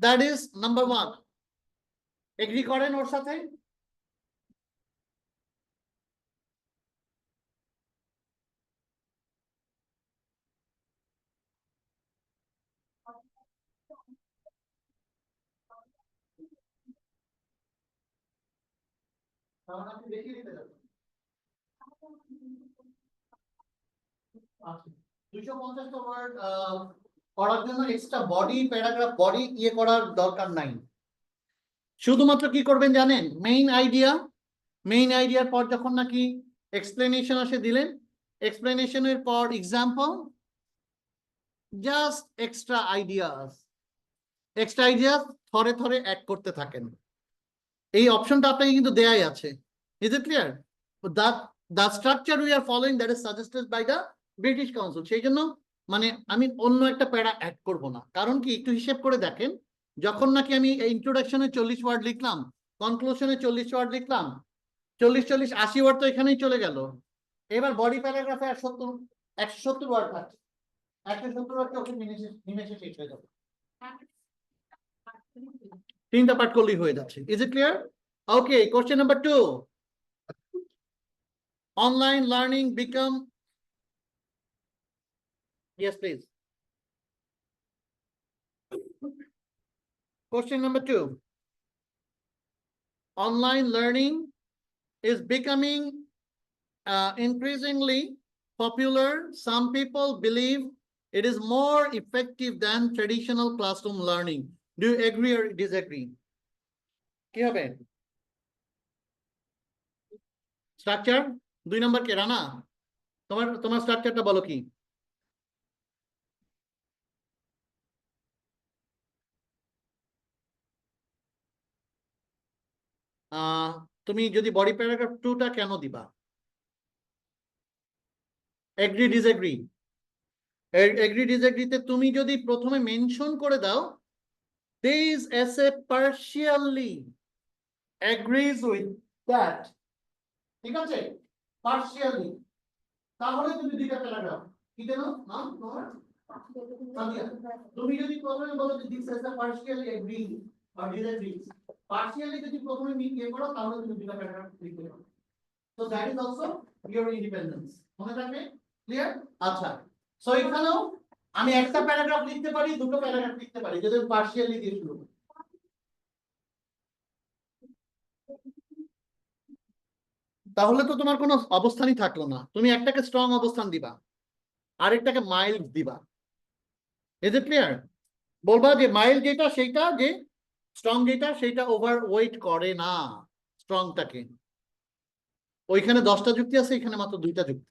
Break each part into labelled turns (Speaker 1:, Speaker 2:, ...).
Speaker 1: That is number 1 agri করেন ওর সাথে তাহলে আপনি দেখিয়ে দিতে যাবেন 250 ওয়ার্ড করার জন্য এক্সট্রা বডি প্যারাগ্রাফ বডি ইয়ে করার দরকার নাই শুধুমাত্র কি করবেন জানেন মেইন আইডিয়ার পর যখন নাকি এক্সপ্লেনেশন আসে দিলেন এক্সপ্লেনেশনের পর এক্সাম্পল জাস্ট এক্সট্রা আইডিয়াস থরে থরে অ্যাড করতে থাকেন এই অপশনটা আপনাকে কিন্তু দেয়াই আছে is it clear the structure we are following that is suggested by the British Council সেই জন্য মানে আমি অন্য একটা প্যারা অ্যাড করব না কারণ কি একটু হিসেব করে দেখেন যখন নাকি আমি ইন্ট্রোডাকশনে 40 ওয়ার্ড লিখলাম কনক্লুশনে 40 ওয়ার্ড লিখলাম 40 80 ওয়ার্ড তো এখানেই চলে গেল এবার বডি প্যারাগ্রাফে 170 ওয়ার্ড থাকছে 170 ওয়ার্ড ওকে নিমেষে শেষ হয়ে যাবে তিনটা পার্ট করলেই হয়ে যাচ্ছে is it clear okay question number 2 online learning become yes please question number 2 online learning is becoming increasingly popular some people believe it is more effective than traditional classroom learning do you agree or disagree কি হবে structure 2 number কে রানা তোমার স্ট্রাকচারটা বলো কি তুমি যদি body paragraph 2টা কেন দিবা এগ্রি ডিসএগ্রি এগ্রি ডিসএগ্রিতে তুমি যদি প্রথমে মেনশন করে দাও this essay partially agrees with that ঠিক আছে partially তাহলে তুমি দুইটা প্যারাগ্রাফ কি দেন নাম তোমার তুমি যদি প্রথমে বলো যে this essay partially agree or disagrees partially যদি প্রথমে ইয়ে করো তাহলে তুমি দুইটা প্যারাগ্রাফ লিখতে পারো so that is also your independence মনে থাকবে ক্লিয়ার আচ্ছা সো এখানেও আমি একটা প্যারাগ্রাফ লিখতে পারি দুটো প্যারাগ্রাফ লিখতে পারি যদি পার্শিয়ালি দিয়ে শুরু তাহলে তো তোমার কোনো অবস্থানই থাকলো না তুমি একটাকে স্ট্রং অবস্থান দিবা আরেকটাকে মাইল্ড দিবা ইজ ইট ক্লিয়ার বলবা যে মাইল্ড যেটা সেইটা যে স্ট্রং যেটা সেইটা ওভার ওয়েট করে না স্ট্রংটাকে ওইখানে 10টা যুক্তি আছে এখানে মাত্র 2টা যুক্তি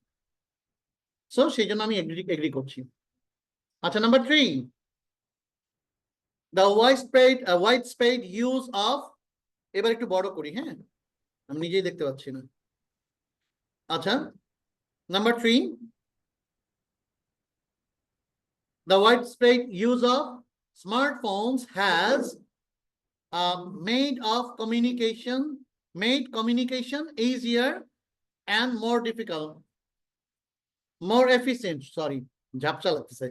Speaker 1: সো সেই জন্য আমি এগ্রি করছি আচ্ছা number 3 the widespread use of এবার একটু বড় করি হ্যাঁ আমি নিজেই দেখতে পাচ্ছি না আচ্ছা number 3 the widespread use of smartphones has made communication easier and more difficult more efficient sorry ঝাপসা লাগতেছে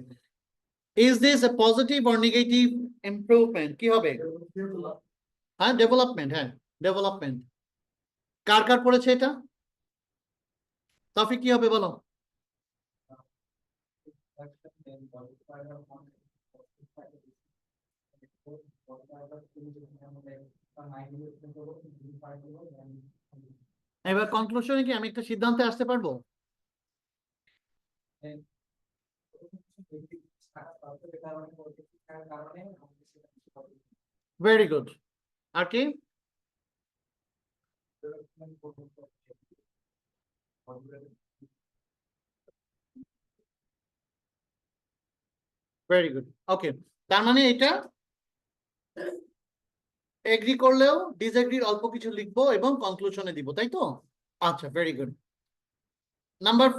Speaker 1: is this a positive or negative improvement কি হবে হ্যাঁ ডেভেলপমেন্ট কার কার পড়েছে এটা তফিক কি হবে বলো এবার কনক্লুশনে কি আমি একটা সিদ্ধান্তে আসতে পারবো ভেরি গুড আর কি ভেরি গুড ওকে তার মানে এটা এগ্রি করলেও ডিসএগ্রির অল্প কিছু লিখবো এবং কনক্লুশনে দিব তাই তো আচ্ছা very good number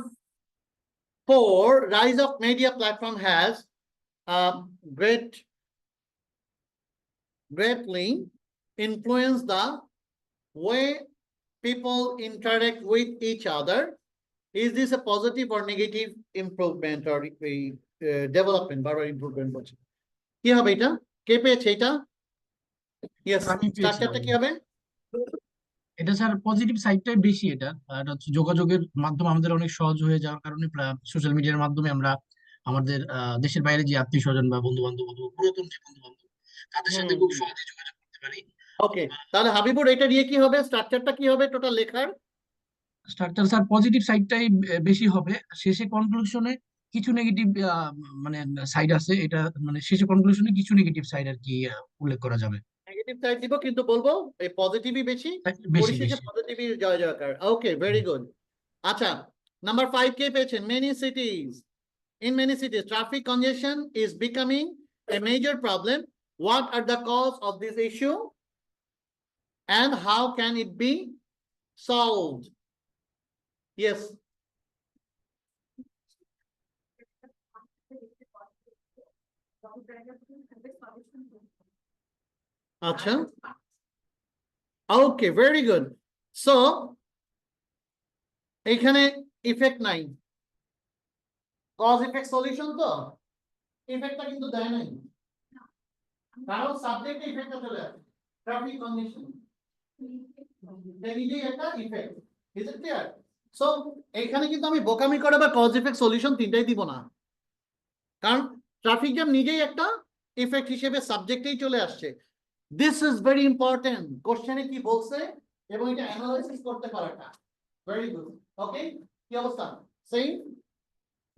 Speaker 1: 4 rise of media platform has greatly influenced the way people interact with each other is this a positive or negative improvement or development বা improvement বলছে কি হবে এটা কে পেয়েছে এটা ইয়েস,
Speaker 2: আমি পেয়েছি
Speaker 1: স্ট্রাকচারটা কি হবে?
Speaker 2: এটা স্যার পজিটিভ সাইডটাই বেশি। এটা আর হচ্ছে যোগাযোগের মাধ্যম আমাদের অনেক সহজ হয়ে যাওয়ার কারণে সোশ্যাল মিডিয়ার মাধ্যমে আমরা আমাদের দেশের বাইরে যে আত্মীয় স্বজন বা বন্ধু বান্ধব অথবা পুরাতন যে বন্ধু বান্ধব তাদের সাথে খুব
Speaker 1: হুম,
Speaker 2: সহজে যোগাযোগ করতে পারি।
Speaker 1: ওকে, তাহলে হাবিবুর এটা নিয়ে কি হবে, স্ট্রাকচারটা কি হবে টোটাল লেখার?
Speaker 2: স্ট্রাকচার স্যার পজিটিভ সাইডটাই বেশি হবে। শেষে কনক্লুশনে কিছু নেগেটিভ মানে সাইড আছে, এটা মানে শেষে কনক্লুশনে কিছু নেগেটিভ সাইড আর কি উল্লেখ করা যাবে।
Speaker 1: নেগেটিভ সাইড দিব কিন্তু বলবো এই পজিটিভই বেশি,
Speaker 2: বেশি
Speaker 1: পরিশেষে
Speaker 2: বেশি।
Speaker 1: পজিটিভই জয় জয়কার। ওকে, ভেরি গুড। আচ্ছা, নাম্বার 5 কে পেয়েছেন? Many সিটিজ, in many cities traffic congestion is becoming a major problem. What are the cause of this issue and how can it be solved? Yes. আচ্ছা, ওকে, ভেরি গুড। সো এখানে effect নাই, cause effect solution, তো ইফেক্টটা কিন্তু দেয় নাই, কারণ সাবজেক্টে ইফেক্টটা চলে আসে, ট্রাফিক কন্ডিশন নিজেই একটা effect. Is it clear? So এখানে কিন্তু আমি বোকামি করে বা কজ ইফেক্ট সলিউশন তিনটাই দিব না, কারণ ট্রাফিক জ্যাম নিজেই একটা ইফেক্ট হিসেবে সাবজেক্টেই চলে আসছে। দিস ইজ ভেরি ইম্পর্টেন্ট, কোশ্চেনে কি বলছে এবং এটা অ্যানালাইসিস করতে পারাটা। Very good. ওকে, কি অবস্থা? সেম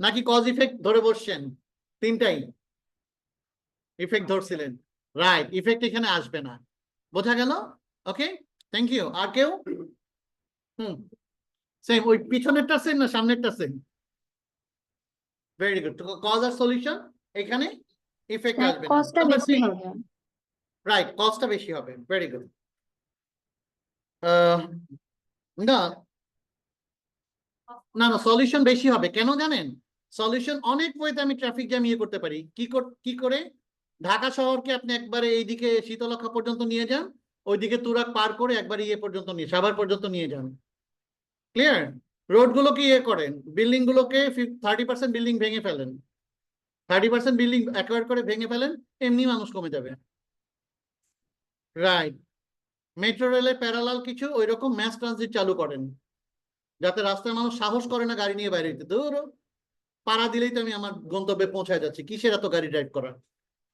Speaker 1: নাকি কজ ইফেক্ট ধরে বসছেন? তিনটাই ইফেক্ট ধরছিলেন, রাইট, ইফেক্ট এখানে আসবে না, বোঝা গেল? ওকে, থ্যাংক ইউ। আর কেউ? হুম, সেম, ওই পিছনেরটা সেম না সামনেরটা সেম? Very good. কজ আর সলিউশন, এখানে ইফেক্ট
Speaker 3: স্যার
Speaker 1: আসবে না।
Speaker 3: কস্টটা
Speaker 1: নাম্বার
Speaker 3: বেশি
Speaker 1: 6,
Speaker 3: হবে।
Speaker 1: রাইট, কজটা বেশি হবে। Very good. না না না, সলিউশন বেশি হবে কেন জানেন? সলিউশন অনেক ওয়েতে আমি ট্রাফিক জ্যাম ইয়ে করতে পারি। কি করে? ঢাকা শহরকে আপনি একবারে এইদিকে শীতলক্ষা পর্যন্ত নিয়ে যান, ওইদিকে তুরাগ পার করে একবার ইয়ে পর্যন্ত নিয়ে সাভার পর্যন্ত নিয়ে যান। ক্লিয়ার? রোড গুলোকে ইয়ে করেন, বিল্ডিং গুলোকে 30% বিল্ডিং ভেঙে ফেলেন, 30% বিল্ডিং অ্যাকোয়ার করে ভেঙে ফেলেন, এমনি মানুষ কমে যাবে। রাইট, মেট্রো রেলের প্যারালাল কিছু ওই রকম ম্যাস ট্রানজিট চালু করেন, যাতে রাস্তায় মানুষ সাহস করে না গাড়ি নিয়ে বাইরে যেতে। দূর, পাড়া দিলেই তো আমি আমার গন্তব্যে পৌঁছায় যাচ্ছি, কিসের এত গাড়ি ড্রাইভ করা?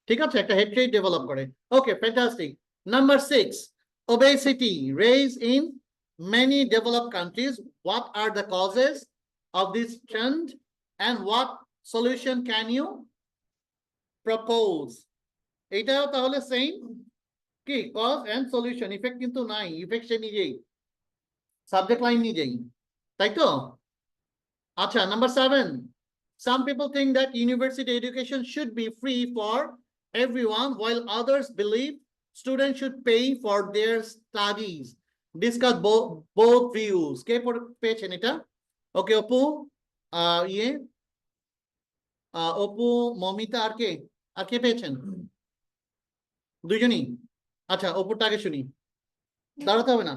Speaker 1: ঠিক আছে, একটা হেড ডেভেলপ করে। ওকে, fantastic. Number 6, obesity raised in many developed countries. What are the causes of this trend and what solution can you propose? এটাও তাহলে সেম, কি কজ এন্ড সলিউশন, ইফেক্ট কিন্তু নাই, ইফেক্ট সে নিজেই, সাবজেক্ট লাইন নিজেই, তাই তো? আচ্ছা, number 7, some people think that university education should be free for everyone while others believe students should pay for their studies. Discuss both views. কে পেয়েছেন এটা? ওকে, অপু, ইয়ে, অপু, মমিতা, আর কে পেয়েছেন? দুইজনই? আচ্ছা, অপুরটা আগে শুনি, দাঁড়াতে হবে না।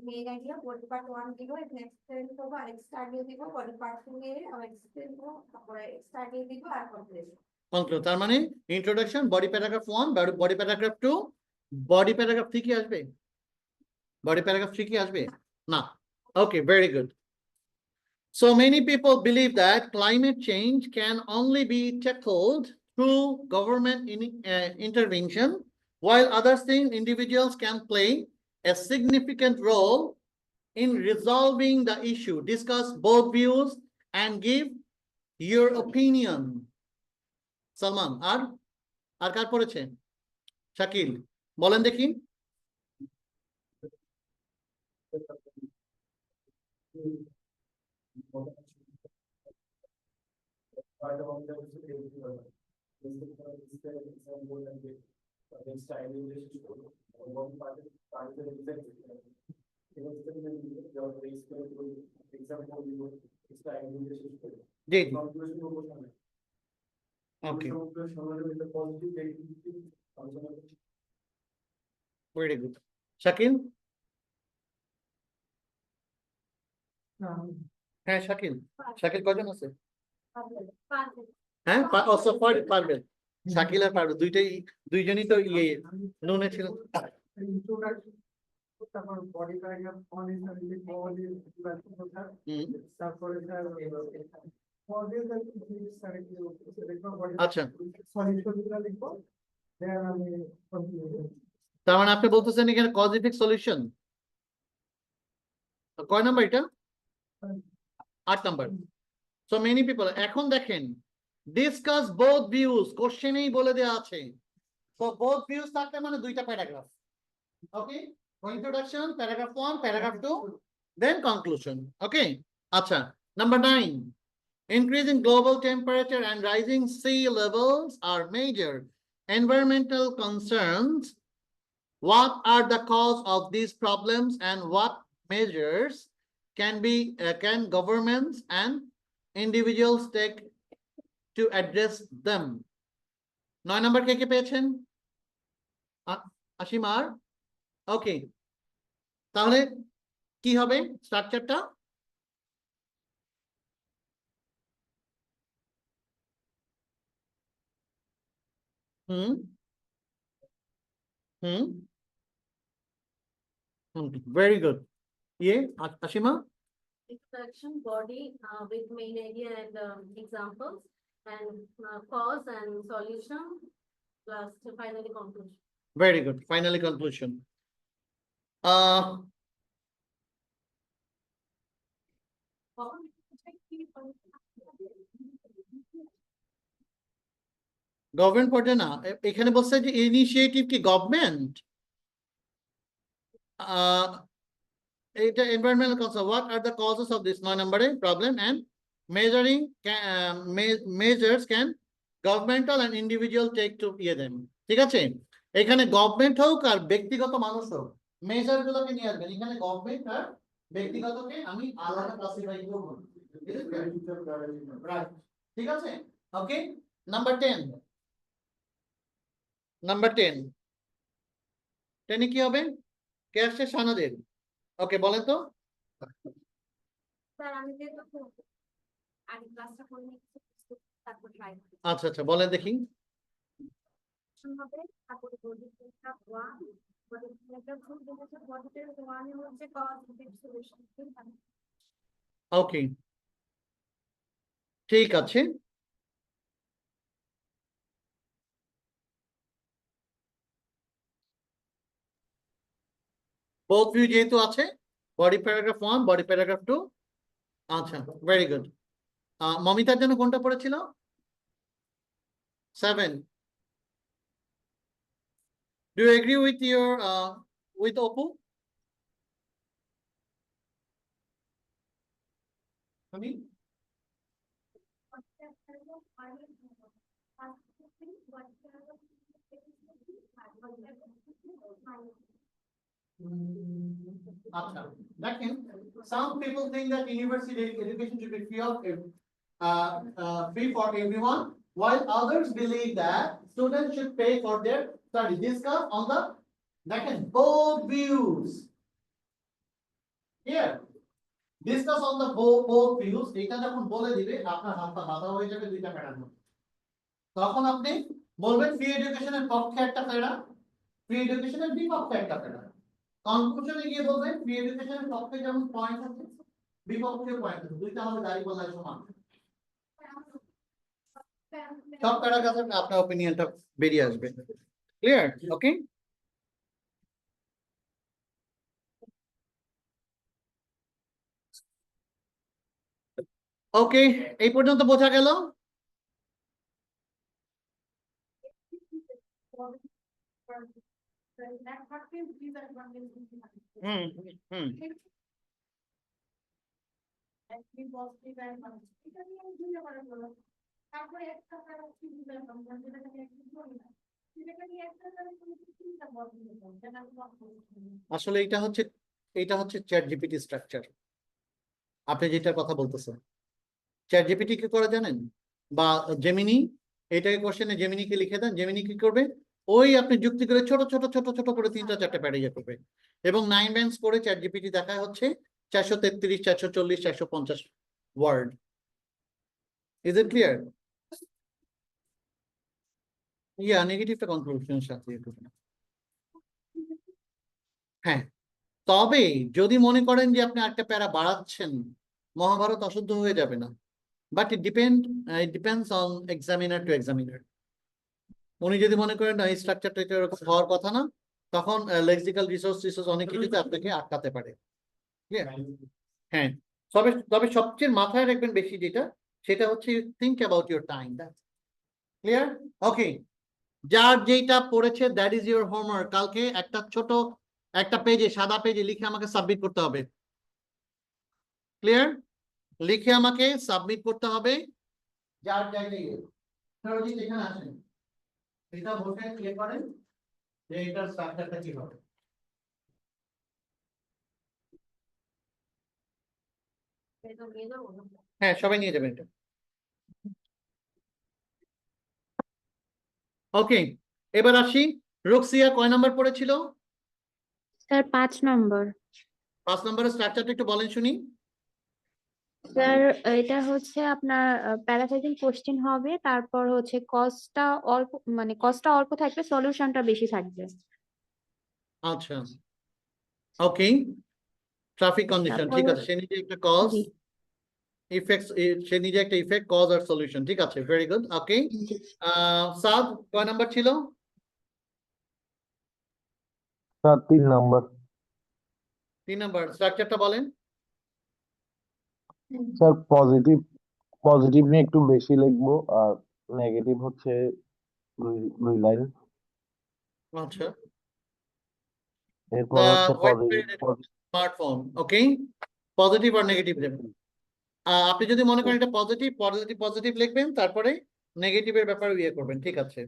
Speaker 4: মেইন আইডিয়া বডি পার্ট 1 দিব, এখানে এক্সপ্লেইন করব, আর এক্সট্রাডিও দিব, বডি পার্ট 2 নিয়ে আবার এক্সপ্লেইন করব, তারপরে এক্সট্রাডিও দিব আর কনক্লুশন।
Speaker 1: কনক্লুড, তার মানে introduction, body paragraph 1, body paragraph 2, body paragraph 3 কি আসবে? বডি প্যারাগ্রাফ 3 কি আসবে? না। Okay, very good. So many people believe that climate change can only be tackled through government intervention, while others think individuals can play a significant role in resolving the issue. Discuss both views and give your opinion. Salman, আর কার পড়েছে? শাকিল, বলেন দেখি। জি, okay, very good. Shakil? হ্যাঁ, শাকিল, শাকিল কজন আছে? হ্যাঁ, পারবেন। শাকিল আর পারো দুইজনই তো ইয়ে নুনে ছিল।
Speaker 3: তারপর body paragraph one is the body
Speaker 1: হুম,
Speaker 3: তারপরে স্যার বডি স্যার একটু লিখবো বডি
Speaker 1: আচ্ছা,
Speaker 3: সলিউশনগুলো লিখবো দেন আমি কন্টিনিউ করব।
Speaker 1: তার মানে আপনি বলতেছেন এখানে কজ ইফেক্ট সলিউশন কয় নাম্বার এটা? 8 নাম্বার। সো মেনি পিপল এখন দেখেন ডিসকাস বোথ ভিউজ কোশ্চেনেই বলে দেওয়া আছে। সো বোথ ভিউজ থাকলে মানে দুইটা paragraph. Okay, introduction paragraph 1, paragraph 2, then conclusion. Okay, acha. Number 9. Increasing global temperature and rising sea levels are major environmental concerns. What are the cause of these problems and what measures can governments and individuals take to address them? 9 number কে পেয়েছেন? আশিম আর? Okay. তাহলে কি হবে স্ট্রাকচারটা? হুম হুম very good. ইয়ে আশিমা?
Speaker 4: Introduction, body with main idea and examples, and cause and solution, plus finally conclusion.
Speaker 1: Very good. Finally conclusion. Government পড়ে না, এখানে বলছে যে ইনিশিয়েটিভ কি গভর্নমেন্ট? এটা environmental concern, what are the causes of this 9 নম্বরে problem and measuring measures can governmental and individual take to then. ঠিক আছে, এখানে গভর্নমেন্ট হোক আর ব্যক্তিগত মানুষ হোক মেজার গুলোকে নিয়ে আসবেন। এখানে গভর্নমেন্ট আর ব্যক্তিগতকে আমি আলাদা ক্লাসিফাই করব। ঠিক আছে, ওকে। নাম্বার 10, নাম্বার 10 10 কি হবে? কে আসছে? সানাদের। ওকে, বলেন তো।
Speaker 4: স্যার আমি যেহেতু আগে ক্লাসটা করে নিচ্ছি, তারপর ট্রাই করি।
Speaker 1: আচ্ছা আচ্ছা, বলেন দেখি।
Speaker 4: হবে তারপরে বডি প্যারাগ্রাফ 1, বডি প্যারাগ্রাফ 2 যেটা বডি প্যারাগ্রাফ 1 এ হচ্ছে কজ ইফেক্ট সলিউশন।
Speaker 1: ওকে, ঠিক আছে। বোথ ভিউ যেহেতু আছে, বডি প্যারাগ্রাফ 1, বডি প্যারাগ্রাফ 2। আচ্ছা, ভেরি গুড। মমিতার জন্য কোনটা পড়েছিল? 7. Do you agree with your with Oppo? তুমি? আচ্ছা, দেখেন, some people think that university education should be free for everyone, while others believe that students should pay for their study. Discuss on the, দেখেন, both views. Here, discuss on the both views. এটা যখন বলে দিবে আপনার হাতটা বাঁধা হয়ে যাবে দুইটা প্যাটার্ন। তখন আপনি বলবেন ফ্রি এডুকেশনের পক্ষে একটা প্যারা, ফ্রি এডুকেশনের বিপক্ষে একটা প্যারা। কনক্লুশনে গিয়ে বলবেন ফ্রি এডুকেশনের পক্ষে যেমন পয়েন্ট আছে, বিপক্ষে পয়েন্ট আছে, দুইটা হবে দাঁড়িপাল্লায় সমান। সব প্যারাগ্রাফে আপনার অপিনিয়নটা বেরিয়ে আসবে। ক্লিয়ার? ওকে, ওকে, এই পর্যন্ত বোঝা গেল? হুম হুম আসলে এটা হচ্ছে চ্যাট জিপিটি স্ট্রাকচার। আপনি যেটার কথা বলতেছেন, চ্যাট জিপিটি কি করে জানেন? বা জেমিনি, এটাকে কোশ্চেনে জেমিনিকে লিখে দেন, জেমিনি কি করবে? ওই আপনি যুক্তি করে ছোট ছোট ছোট ছোট করে 3টা 4টা প্যারাগ্রাফ করবে। এবং 9 ব্যান্ডস করে চ্যাট জিপিটি দেখায় হচ্ছে 433, 440, 450 word. Is it clear? Yeah নেগেটিভটা কনক্লুশনের সাথে একটু। হ্যাঁ, তবে যদি মনে করেন যে আপনি একটা প্যারা বাড়াচ্ছেন, মহাভারত অশুদ্ধ হয়ে যাবে না। But it depends on examiner to examiner. উনি যদি মনে করেন না এই স্ট্রাকচারটা এরকম হওয়ার কথা না, তখন লেক্সিক্যাল রিসোর্স অনেক কিছুতে আপনাকে আটকাতে পারে। Clear? হ্যাঁ, তবে তবে সবচেয়ে মাথায় রাখবেন বেশি যেটা, সেটা হচ্ছে think about your time. Clear? Okay, যার যেটা পড়েছে দ্যাট ইজ ইউর হোমওয়ার্ক। কালকে একটা ছোট একটা পেজে, সাদা পেজে লিখে আমাকে সাবমিট করতে হবে। ক্লিয়ার? লিখে আমাকে সাবমিট করতে হবে। যার জায়গায় সরজিৎ এখানে আসেন, এটা বসে ক্লিয়ার করেন যে এটার স্ট্রাকচারটা কি হবে।
Speaker 4: এটা নিয়ে যাবো না?
Speaker 1: হ্যাঁ, সবাই নিয়ে যাবেন এটা। ওকে, এবার আসি, রোকসিয়া কয় নাম্বার পড়েছিল?
Speaker 5: স্যার 5 নম্বর।
Speaker 1: 5 নম্বরের স্ট্রাকচারটা একটু বলেন শুনি।
Speaker 5: স্যার এটা হচ্ছে আপনার প্যারাফ্রেজিং কোশ্চেন হবে, তারপর হচ্ছে কস্টটা অল্প, মানে কস্টটা অল্প থাকবে, সলিউশনটা বেশি থাকবে।
Speaker 1: আচ্ছা, ওকে, ট্রাফিক কন্ডিশন, ঠিক আছে, সে নিজে একটা কজ,
Speaker 5: জি
Speaker 1: ইফেক্টস, সে নিজে একটা ইফেক্ট, কজ আর সলিউশন, ঠিক আছে, ভেরি গুড। ওকে,
Speaker 5: জি।
Speaker 1: সাদ কয় নাম্বার ছিল?
Speaker 6: স্যার 3 নম্বর।
Speaker 1: 3 নাম্বার, স্ট্রাকচারটা বলেন।
Speaker 6: স্যার পজিটিভ নিয়ে একটু বেশি লিখবো, আর নেগেটিভ হচ্ছে দুই লাইন।
Speaker 1: আচ্ছা,
Speaker 6: এরপর
Speaker 1: the
Speaker 6: হচ্ছে
Speaker 1: white smartphone, ওকে, পজিটিভ আর নেগেটিভ দেবেন। আপনি যদি মনে করেন এটা পজিটিভ, পজিটিভ লিখবেন, তারপরে নেগেটিভের ব্যাপারে ইয়ে করবেন, ঠিক আছে।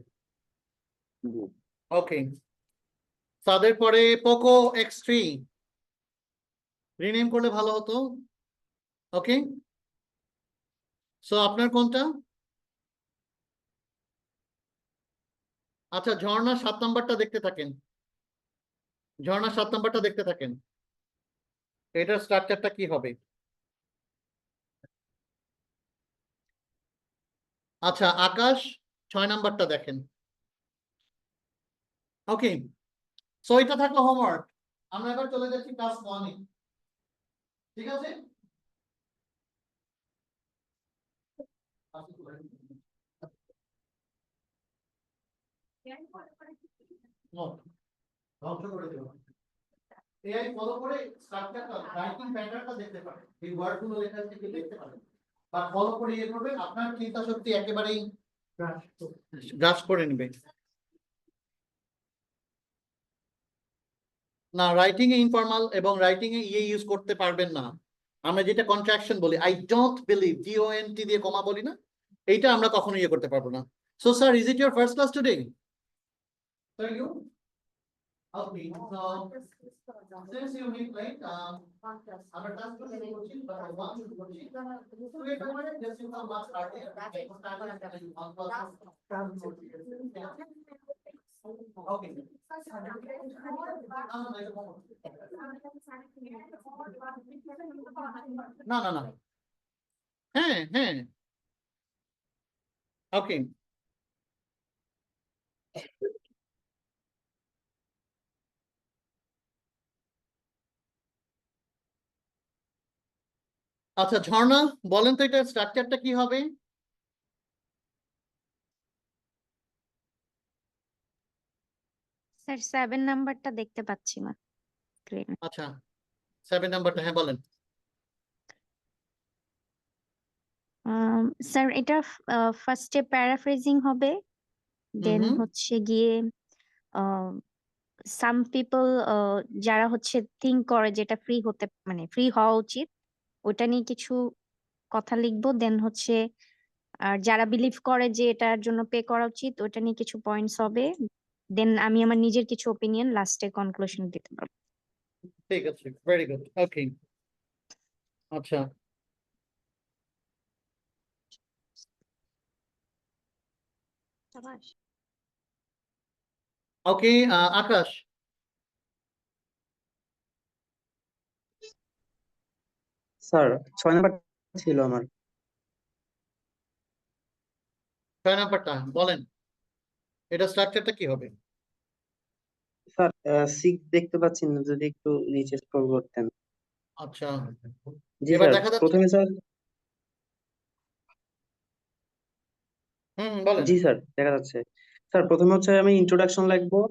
Speaker 1: ওকে, তাদের পরে পোকো X3 রিনেম করলে ভালো হতো। ওকে, সো আপনার কোনটা? আচ্ছা, ঝর্ণা 7 নাম্বারটা দেখতে থাকেন, ঝর্ণা 7 নাম্বারটা দেখতে থাকেন, এটার স্ট্রাকচারটা কি হবে। আচ্ছা, আকাশ 6 নাম্বারটা দেখেন। ওকে, সো এটা থাকলো হোমওয়ার্ক। আমরা এবার চলে যাচ্ছি ক্লাস 1 এ, ঠিক আছে। No, ধ্বংস করে দেবো। এআই ফলো করে স্ট্রাকচারটা, রাইটিং প্যাটার্নটা দেখতে পারে, এই ওয়ার্ডগুলো লেখা থেকে দেখতে পারে, বা ফলো করে ইয়ে করবে, আপনার চিন্তা শক্তি একেবারেই গ্রাস করে নেবে। না, রাইটিং এ ইনফর্মাল এবং রাইটিং এ ইয়ে ইউজ করতে পারবেন না। আমরা যেটা কন্ট্রাকশন বলি, আই ডোন্ট বিলিভ, DONT দিয়ে কমা বলি না, এইটা আমরা কখনো ইয়ে করতে পারবো না। So sir, is it your first class today? Sir, you? Okay, so since you need like our task is coaching, but I want to coaching. So wait a minute, just you come last earlier. Okay. না না না, হ্যাঁ হ্যাঁ, ওকে। আচ্ছা, ঝর্ণা বলেন তো এটার স্ট্রাকচারটা কি হবে?
Speaker 5: স্যার 7 নাম্বারটা দেখতে পাচ্ছি না স্ক্রিনে।
Speaker 1: আচ্ছা, 7 নাম্বারটা, হ্যাঁ বলেন।
Speaker 5: স্যার এটা ফার্স্টে প্যারাফ্রেজিং হবে, দেন
Speaker 1: হুম,
Speaker 5: হচ্ছে গিয়ে সাম পিপল যারা হচ্ছে থিঙ্ক করে যেটা ফ্রি হতে, মানে ফ্রি হওয়া উচিত, ওটা নিয়ে কিছু কথা লিখবো। দেন হচ্ছে আর যারা বিলিভ করে যে এটার জন্য পে করা উচিত, ওটা নিয়ে কিছু পয়েন্টস হবে। দেন আমি আমার নিজের কিছু ওপিনিয়ন লাস্টে কনক্লুশন দিতে পারবো।
Speaker 1: ঠিক আছে, ভেরি গুড, ওকে। আচ্ছা, ওকে, আকাশ
Speaker 7: স্যার 6 নাম্বার ছিল আমার।
Speaker 1: 6 নাম্বারটা বলেন। এটা স্ট্রাকচারটা কি হবে?
Speaker 7: স্যার সিক্স দেখতে পাচ্ছি না, যদি একটু নিচে স্ক্রল করতেন।
Speaker 1: আচ্ছা,
Speaker 7: জি
Speaker 1: এবার
Speaker 7: স্যার,
Speaker 1: দেখা যাচ্ছে?
Speaker 7: প্রথমে স্যার,
Speaker 1: বলেন।
Speaker 7: জি স্যার দেখা যাচ্ছে। স্যার প্রথমে হচ্ছে আমি ইন্ট্রোডাকশন লিখবো।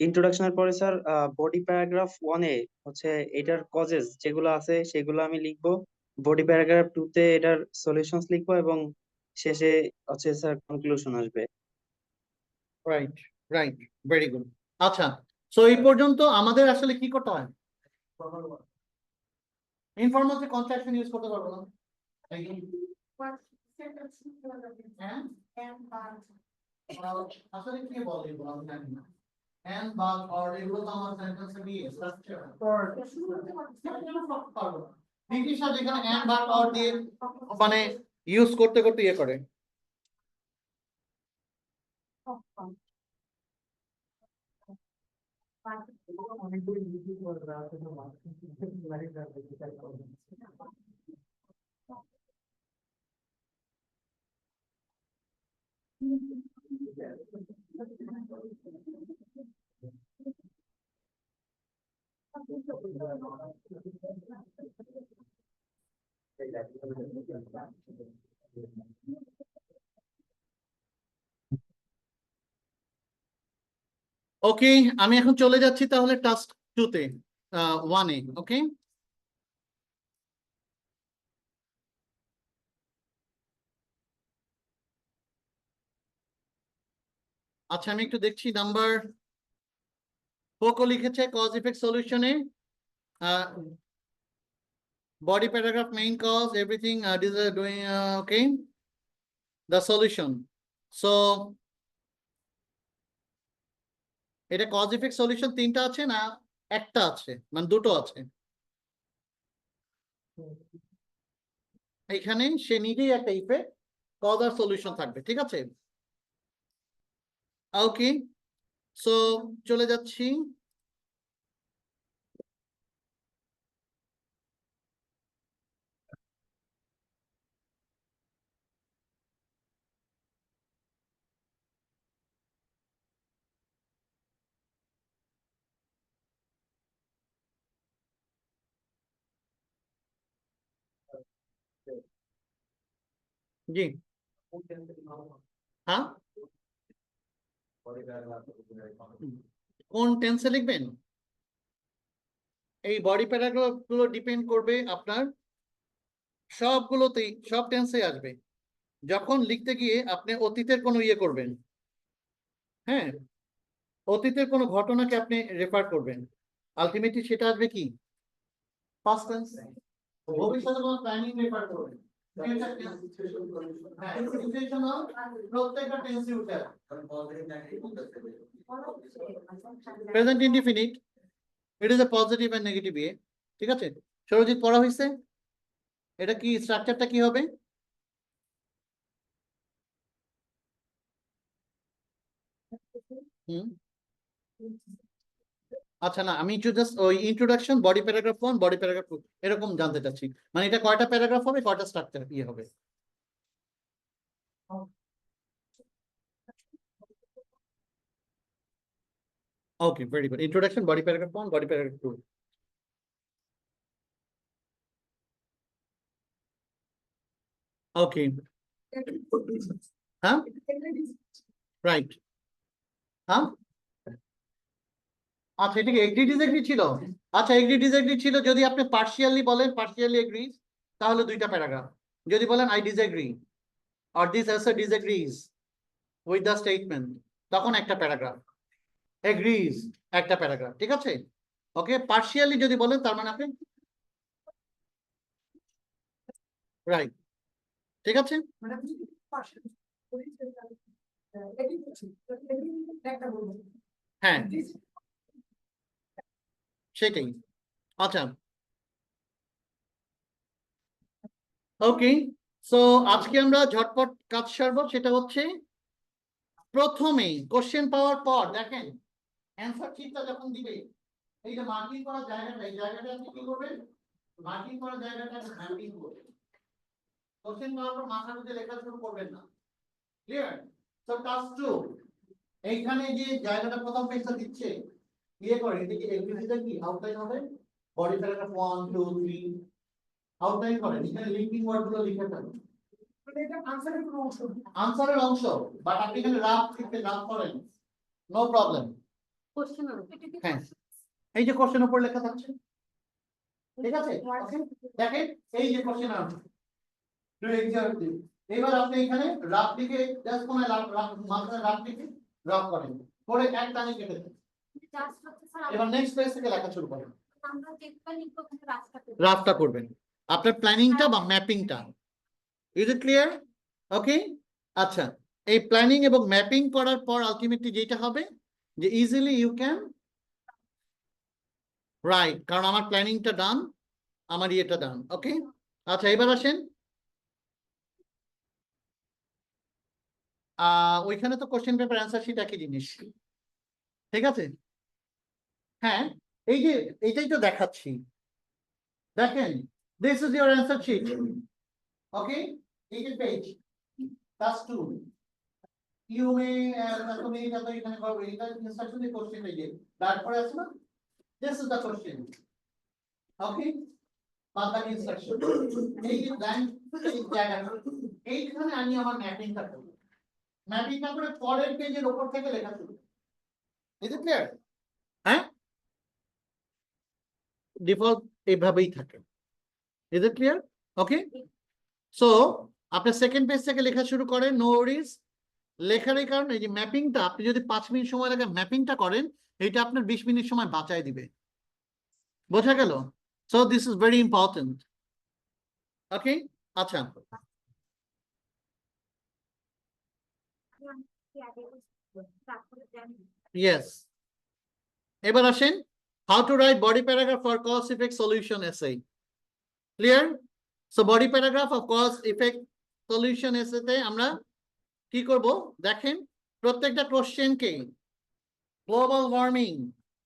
Speaker 7: ইন্ট্রোডাকশনের পরে স্যার বডি প্যারাগ্রাফ 1-এ হচ্ছে এটার কজেস যেগুলো আছে সেগুলো আমি লিখবো। বডি প্যারাগ্রাফ 2-তে এটার সলিউশনস লিখবো এবং শেষে হচ্ছে স্যার কনক্লুশন আসবে।
Speaker 1: Right, right, very good. আচ্ছা, সো এই পর্যন্ত আমাদের আসলে কি করতে হয়? ইনফর্মাল যে কন্ট্রাকশন ইউজ করতে পারবো না। হ্যাঁ? আসলে কি বলে এগুলো আমি জানি না। And but or এগুলো তো আমার সেন্টেন্সে দিয়ে স্ট্রাকচার পারবো না। ব্রিটিশরা যেখানে and but or দিয়ে মানে ইউজ করতে করতে ইয়ে করে।
Speaker 3: অনেকগুলি ইউটিউব করা আছে তো লাইভ দেখতে চাই।
Speaker 1: ওকে, আমি এখন চলে যাচ্ছি তাহলে টাস্ক 2-তে, 1-এ। ওকে, আচ্ছা আমি একটু দেখছি নাম্বার পোকো লিখেছে কজ ইফেক্ট সলিউশনে body paragraph main cause everything this is doing okay the solution. So এটা কজ ইফেক্ট সলিউশন 3টা আছে না একটা আছে, মানে দুটো আছে এখানে। সে নিজেই একটা ইফেক্ট, কজ আর সলিউশন থাকবে, ঠিক আছে? ওকে, সো চলে যাচ্ছি। জি, হ্যাঁ, কোন টেন্সে লিখবেন? এই বডি প্যারাগ্রাফ গুলো ডিপেন্ড করবে আপনার সবগুলোতেই, সব টেন্সে আসবে। যখন লিখতে গিয়ে আপনি অতীতের কোনো ইয়ে করবেন, হ্যাঁ, অতীতের কোনো ঘটনাকে আপনি রেফার করবেন, আলটিমেটলি সেটা আসবে কি পাস্ট টেন্স। ভবিষ্যতে কোনো প্ল্যানিং রেফার করবেন, ফিউচার টেন্স। হ্যাঁ, সিচুয়েশনাল প্রত্যেকটা টেন্সে উঠে আসবে। Present indefinite, it is a positive and negative এ, ঠিক আছে? সরজিৎ পড়া হয়েছে? এটা কি স্ট্রাকচারটা কি হবে? হুম, আচ্ছা না, আমি জাস্ট ওই introduction, body paragraph 1, body paragraph 2 এরকম জানতে চাচ্ছি, মানে এটা কয়টা প্যারাগ্রাফ হবে, কয়টা স্ট্রাকচার ইয়ে হবে? Okay, very good. Introduction, body paragraph 1, body paragraph 2। Okay, হ্যাঁ, রাইট, হ্যাঁ, আচ্ছা এটা কি এগ্রি ডিসএগ্রি ছিল? আচ্ছা, এগ্রি ডিসএগ্রি ছিল যদি আপনি পার্শিয়ালি বলেন পার্শিয়ালি এগ্রি, তাহলে 2টা প্যারাগ্রাফ। যদি বলেন I disagree or this essay disagrees with the statement, তখন একটা প্যারাগ্রাফ। agrees একটা প্যারাগ্রাফ, ঠিক আছে? ওকে, পার্শিয়ালি যদি বলেন তার মানে আপনি রাইট, ঠিক আছে?
Speaker 3: মানে আপনি যদি পাশে এটি করছি একটা বলবো
Speaker 1: হ্যাঁ, সেটাই। আচ্ছা, ওকে, সো আজকে আমরা ঝটপট কাজ সারবো। সেটা হচ্ছে প্রথমে কোশ্চেন পাওয়ার পর দেখেন অ্যান্সার শিটটা যখন দিবে, এই যে মার্কিং করা জায়গাটা, এই জায়গাটা আপনি কি করবেন? মার্কিং করা জায়গাটা ম্যাপিং করবেন। কোশ্চেন পাওয়ার পর মাথা গুঁজে লেখা শুরু করবেন না। ক্লিয়ার? সো টাস্ক 2, এইখানে যে জায়গাটা প্রথম পেজটা দিচ্ছে ইয়ে করে এদিকে এগ্রিডিটা কি আউটলাইন হবে বডি প্যারাগ্রাফ 1 2 3 আউটলাইন করেন এখানে লিঙ্কিং ওয়ার্ড গুলো লিখে ফেলেন
Speaker 3: এটা আনসারের কোনো অংশ না।
Speaker 1: আনসারের অংশ বাট আপনি এখানে রাফ লিখতে রাফ করেন নো প্রবলেম
Speaker 4: Question or?
Speaker 1: হ্যাঁ এই যে কোশ্চেন উপর লেখা থাকছে ঠিক আছে দেখেন এই যে কোশ্চেন আনসার টু এক্সাম্পল এবার আপনি এখানে রাফ লিখে জাস্ট কোন মাঝখানে রাফ লিখে ড্রপ করেন পরে এক টানে কেটে দেন
Speaker 4: Just হচ্ছে স্যার
Speaker 1: এবার নেক্সট পেজ থেকে লেখা শুরু করেন
Speaker 4: আমরা যেটা লিখবো কিন্তু রাস্তা করব।
Speaker 1: রাফটা করবেন আপনার প্ল্যানিংটা বা ম্যাপিংটা ইজ ইট ক্লিয়ার ওকে আচ্ছা এই প্ল্যানিং এবং ম্যাপিং করার পর আলটিমেটলি যেটা হবে যে ইজিলি ইউ ক্যান রাইট কারণ আমার প্ল্যানিংটা ডান আমার ইয়েটা ডান ওকে আচ্ছা এবার আসেন ওইখানে তো কোশ্চেন পেপার অ্যান্সার শিট একই জিনিস ঠিক আছে হ্যাঁ এই যে এইটাই তো দেখাচ্ছি দেখেন this is your answer sheet okay এই যে পেজ টাস্ক 2 ইউ মে তুমি এটা তো এখানে করবে এটা ইনস্ট্রাকশন দিয়ে কোশ্চেন এই যে তারপরে আছে না this is the question okay বাদ ইনস্ট্রাকশন এই যে ব্ল্যাঙ্ক এই জায়গাটা এইখানে আমি আমার ম্যাপিংটা করব ম্যাপিংটা করে পরের পেজের উপর থেকে লেখা শুরু ইজ ইট ক্লিয়ার হ্যাঁ ডিফল্ট এইভাবেই থাকে is it clear okay so আপনি সেকেন্ড পেজ থেকে লেখা শুরু করেন নো ওয়ারিজ লেখার এই কারণে এই যে ম্যাপিংটা আপনি যদি 5 মিনিট সময় লাগে ম্যাপিংটা করেন এটা আপনার 20 মিনিট সময় বাঁচায় দিবে বোঝা গেল so this is very important okay আচ্ছা ইয়েস এবার আসেন how to write body paragraph for cause effect solution essay clear so body paragraph of cause effect solution এসেতে আমরা কি করব দেখেন প্রত্যেকটা কোশ্চেনকে global warming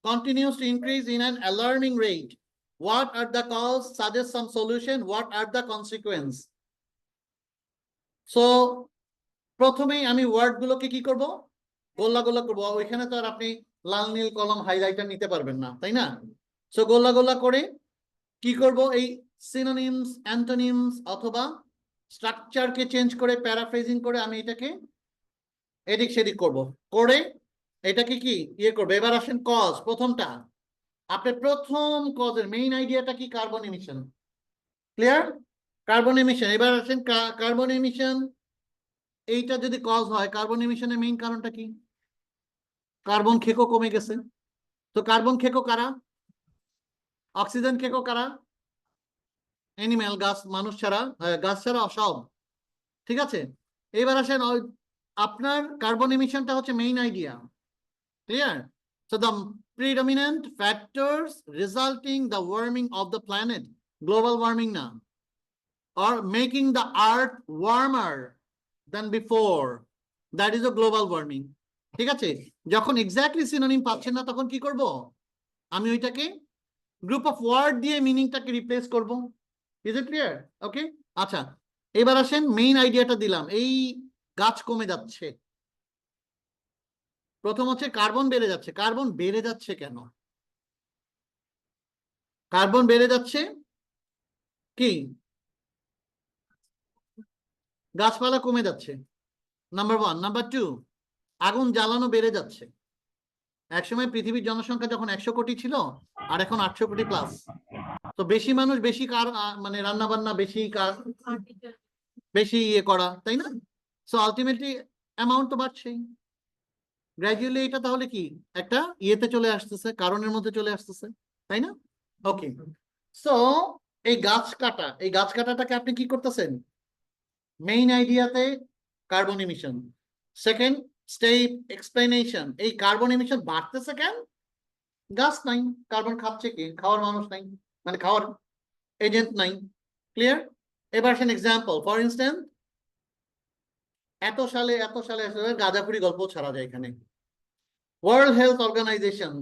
Speaker 1: continues to increase in an alarming rate. What are the cause? Suggest some solution. What are the consequence? So প্রথমেই আমি word গুলোকে কি করব গোল্লা গোল্লা করব ওইখানে তো আর আপনি লাল নীল কলম হাইলাইটার নিতে পারবেন না তাই না সো গোল্লা গোল্লা করে কি করব এই সিনোনিমস অ্যান্টোনিমস অথবা স্ট্রাকচারকে চেঞ্জ করে প্যারাফ্রেজিং করে আমি এটাকে এদিক সেদিক করব করে এটাকে কি ইয়ে করবে এবার আসেন কজ প্রথমটা আপনার প্রথম কজের মেইন আইডিয়াটা কি carbon emission clear carbon emission এবার আসেন কার্বন এমিশন এইটা যদি কজ হয় কার্বন এমিশনের মেইন কারণটা কি কার্বন খেকো কমে গেছে তো কার্বন খেকো কারা অক্সিজেন খেকো কারা অ্যানিম্যাল গাছ মানুষ ছাড়া গাছ ছাড়া সব ঠিক আছে এবার আসেন আপনার কার্বন এমিশনটা হচ্ছে main idea clear so the predominant factors resulting the warming of the planet global warming now or making the earth warmer than before that is a global warming ঠিক আছে যখন এক্স্যাক্টলি সিনোনিম পাচ্ছেন না তখন কি করব আমি ওইটাকে গ্রুপ অফ ওয়ার্ড দিয়ে মিনিংটাকে রিপ্লেস করব ইজ ইট ক্লিয়ার ওকে আচ্ছা এবার আসেন মেইন আইডিয়াটা দিলাম এই গাছ কমে যাচ্ছে প্রথম হচ্ছে কার্বন বেড়ে যাচ্ছে কার্বন বেড়ে যাচ্ছে কেন কার্বন বেড়ে যাচ্ছে কি গাছপালা কমে যাচ্ছে নাম্বার 1 নাম্বার 2 আগুন জ্বালানো বেড়ে যাচ্ছে একসময় পৃথিবীর জনসংখ্যা যখন 100 কোটি ছিল আর এখন 800 কোটি প্লাস তো বেশি মানুষ বেশি কার মানে রান্না বান্না বেশি কার বেশি ইয়ে করা তাই না সো আলটিমেটলি অ্যামাউন্ট তো বাড়ছেই গ্র্যাজুয়ালি এটা তাহলে কি একটা ইয়েতে চলে আসতেছে কারণের মধ্যে চলে আসতেছে তাই না ওকে সো এই গাছ কাটাটাকে আপনি কি করতেছেন মেইন আইডিয়াতে carbon emission second step explanation এই কার্বন এমিশন বাড়তেছে কেন গাছ নাই কার্বন খাচ্ছে কি খাওয়ার মানুষ নাই মানে খাওয়ার এজেন্ট নাই ক্লিয়ার এবার আসেন এক্সাম্পল ফর ইনস্ট্যান্স এত সালে গাঁজাখুরি গল্প ছাড়া যায় এখানে ওয়ার্ল্ড হেলথ অর্গানাইজেশন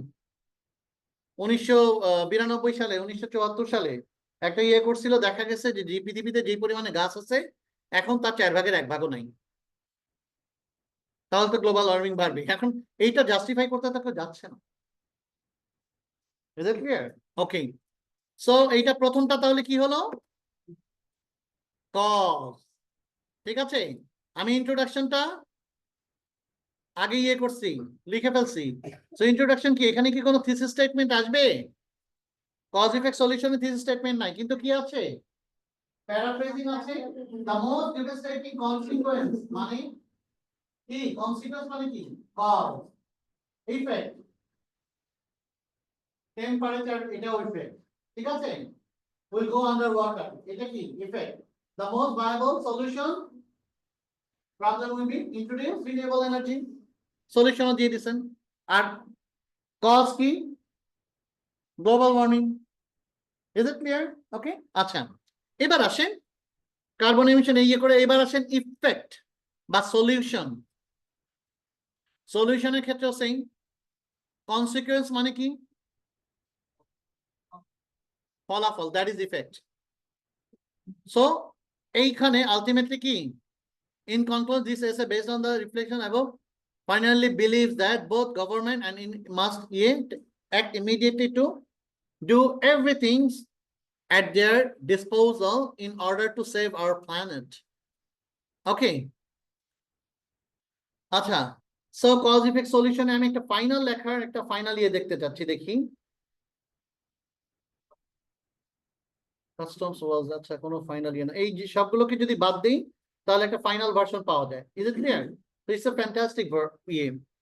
Speaker 1: 1992 সালে 1974 সালে একটা ইয়ে করছিল দেখা গেছে যে পৃথিবীতে যে পরিমাণে গাছ আছে এখন তার 4 ভাগের 1 ভাগও নাই তাহলে তো গ্লোবাল ওয়ার্মিং বাড়বে। এখন এইটা জাস্টিফাই করতে তাকে যাচ্ছে না। Is it clear? Okay. So এইটা প্রথমটা তাহলে কি হলো? কজ। ঠিক আছে, আমি ইন্ট্রোডাকশনটা আগে ইয়ে করছি, লিখে ফেলছি। সো ইন্ট্রোডাকশন কি, এখানে কি কোনো থিসিস স্টেটমেন্ট আসবে? কজ ইফেক্ট সলিউশনে থিসিস স্টেটমেন্ট নাই, কিন্তু কি আছে? প্যারাফ্রেজিং আছে। দ্য মোস্ট ডেভাস্টেটিং কনসিকোয়েন্স মানে কি? কনসিকোয়েন্স মানে কি? কজ। ইফেক্ট, টেম্পারেচার, এটাও ইফেক্ট। ঠিক আছে, will go under water, এটা কি? Effect. The most viable solution problem will be introduce renewable energy, solution দিয়ে দিছেন। আর কজ কি? Global warming. Is it clear? Okay, আচ্ছা, এবার আসেন কার্বন এমিশন ইয়ে করে, এবার আসেন ইফেক্ট বা সলিউশন। সলিউশনের ক্ষেত্রে সেম। কনসিকুয়েন্স মানে কি? ফলাফল, দ্যাট ইজ ইফেক্ট। সো এইখানে আলটিমেটলি কি? In conclusion, this essay based on the reflection above finally believes that both government and must act immediately to do everything at their disposal in order to save our planet. Okay. আচ্ছা, so cause effect solution আমি একটা final লেখার একটা final ইয়ে দেখতে চাচ্ছি, দেখি। Customs ওয়াজ, আচ্ছা কোনো ফাইনাল ইয়ে না, এই যে সবগুলোকে যদি বাদ দেই তাহলে একটা ফাইনাল ভার্সন পাওয়া যায়। Is it clear? So it's a fantastic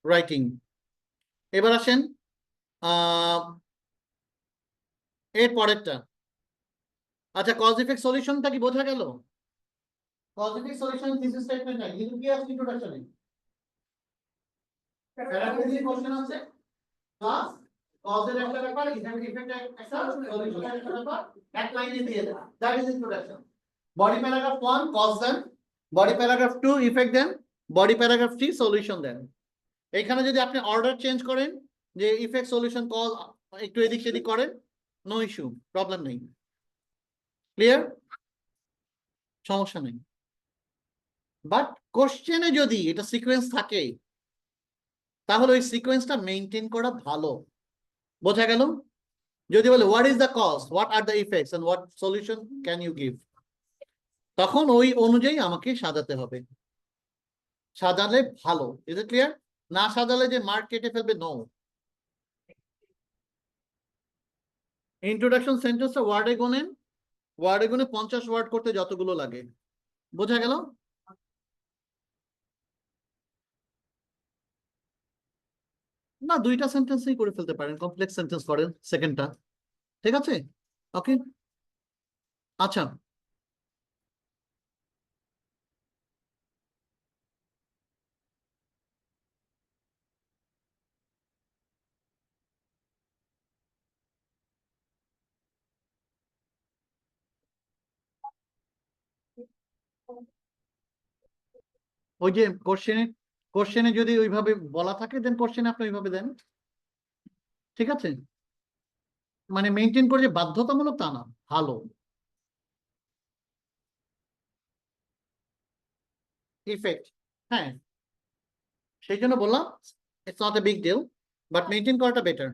Speaker 1: writing. এবার আসেন এর পরেরটা। আচ্ছা, কজ ইফেক্ট সলিউশনটা কি বোঝা গেল? Cause effect solution thesis statement নাই, কিন্তু কি আছে ইন্ট্রোডাকশনে? প্যারাফ্রেজিং কোশ্চেন আছে, প্লাস কজের একটা ব্যাপার, ইফেক্ট একটা, সলিউশনের একটা ব্যাপার, এক লাইনে দিয়ে দেন। That is introduction. Body paragraph 1 cause দেন, বডি প্যারাগ্রাফ 2 ইফেক্ট দেন, বডি প্যারাগ্রাফ 3 সলিউশন দেন। এখানে যদি আপনি অর্ডার চেঞ্জ করেন, যে ইফেক্ট সলিউশন কজ একটু এদিক সেদিক করেন, নো ইস্যু, প্রবলেম নেই। ক্লিয়ার? সমস্যা নেই। বাট কোশ্চেনে যদি এটা সিকোয়েন্স থাকে তাহলে ওই সিকোয়েন্সটা মেইনটেইন করা ভালো। বোঝা গেল? যদি বলে what is the cause, what are the effects and what solution can you give, তখন ওই অনুযায়ী আমাকে সাজাতে হবে। সাজালে ভালো। Is it clear? না সাজালে যে মার্ক কেটে ফেলবে, নো। ইন্ট্রোডাকশন সেন্টেন্সটা ওয়ার্ডে গুনেন, ওয়ার্ডে গুনে 50 ওয়ার্ড করতে যতগুলো লাগে। বোঝা গেল? না, দুইটা সেন্টেন্সই করে ফেলতে পারেন, কমপ্লেক্স সেন্টেন্স করেন সেকেন্ডটা। ঠিক আছে, ওকে। আচ্ছা, ওই যে কোশ্চেনে যদি ওইভাবে বলা থাকে দেন কোশ্চেনে আপনি ওইভাবে দেন। ঠিক আছে, মানে মেনটেন করে যে বাধ্যতামূলক তা না, ভালো। ইফেক্ট, হ্যাঁ, সেই জন্য বললাম it's not a big deal, but maintain করাটা বেটার।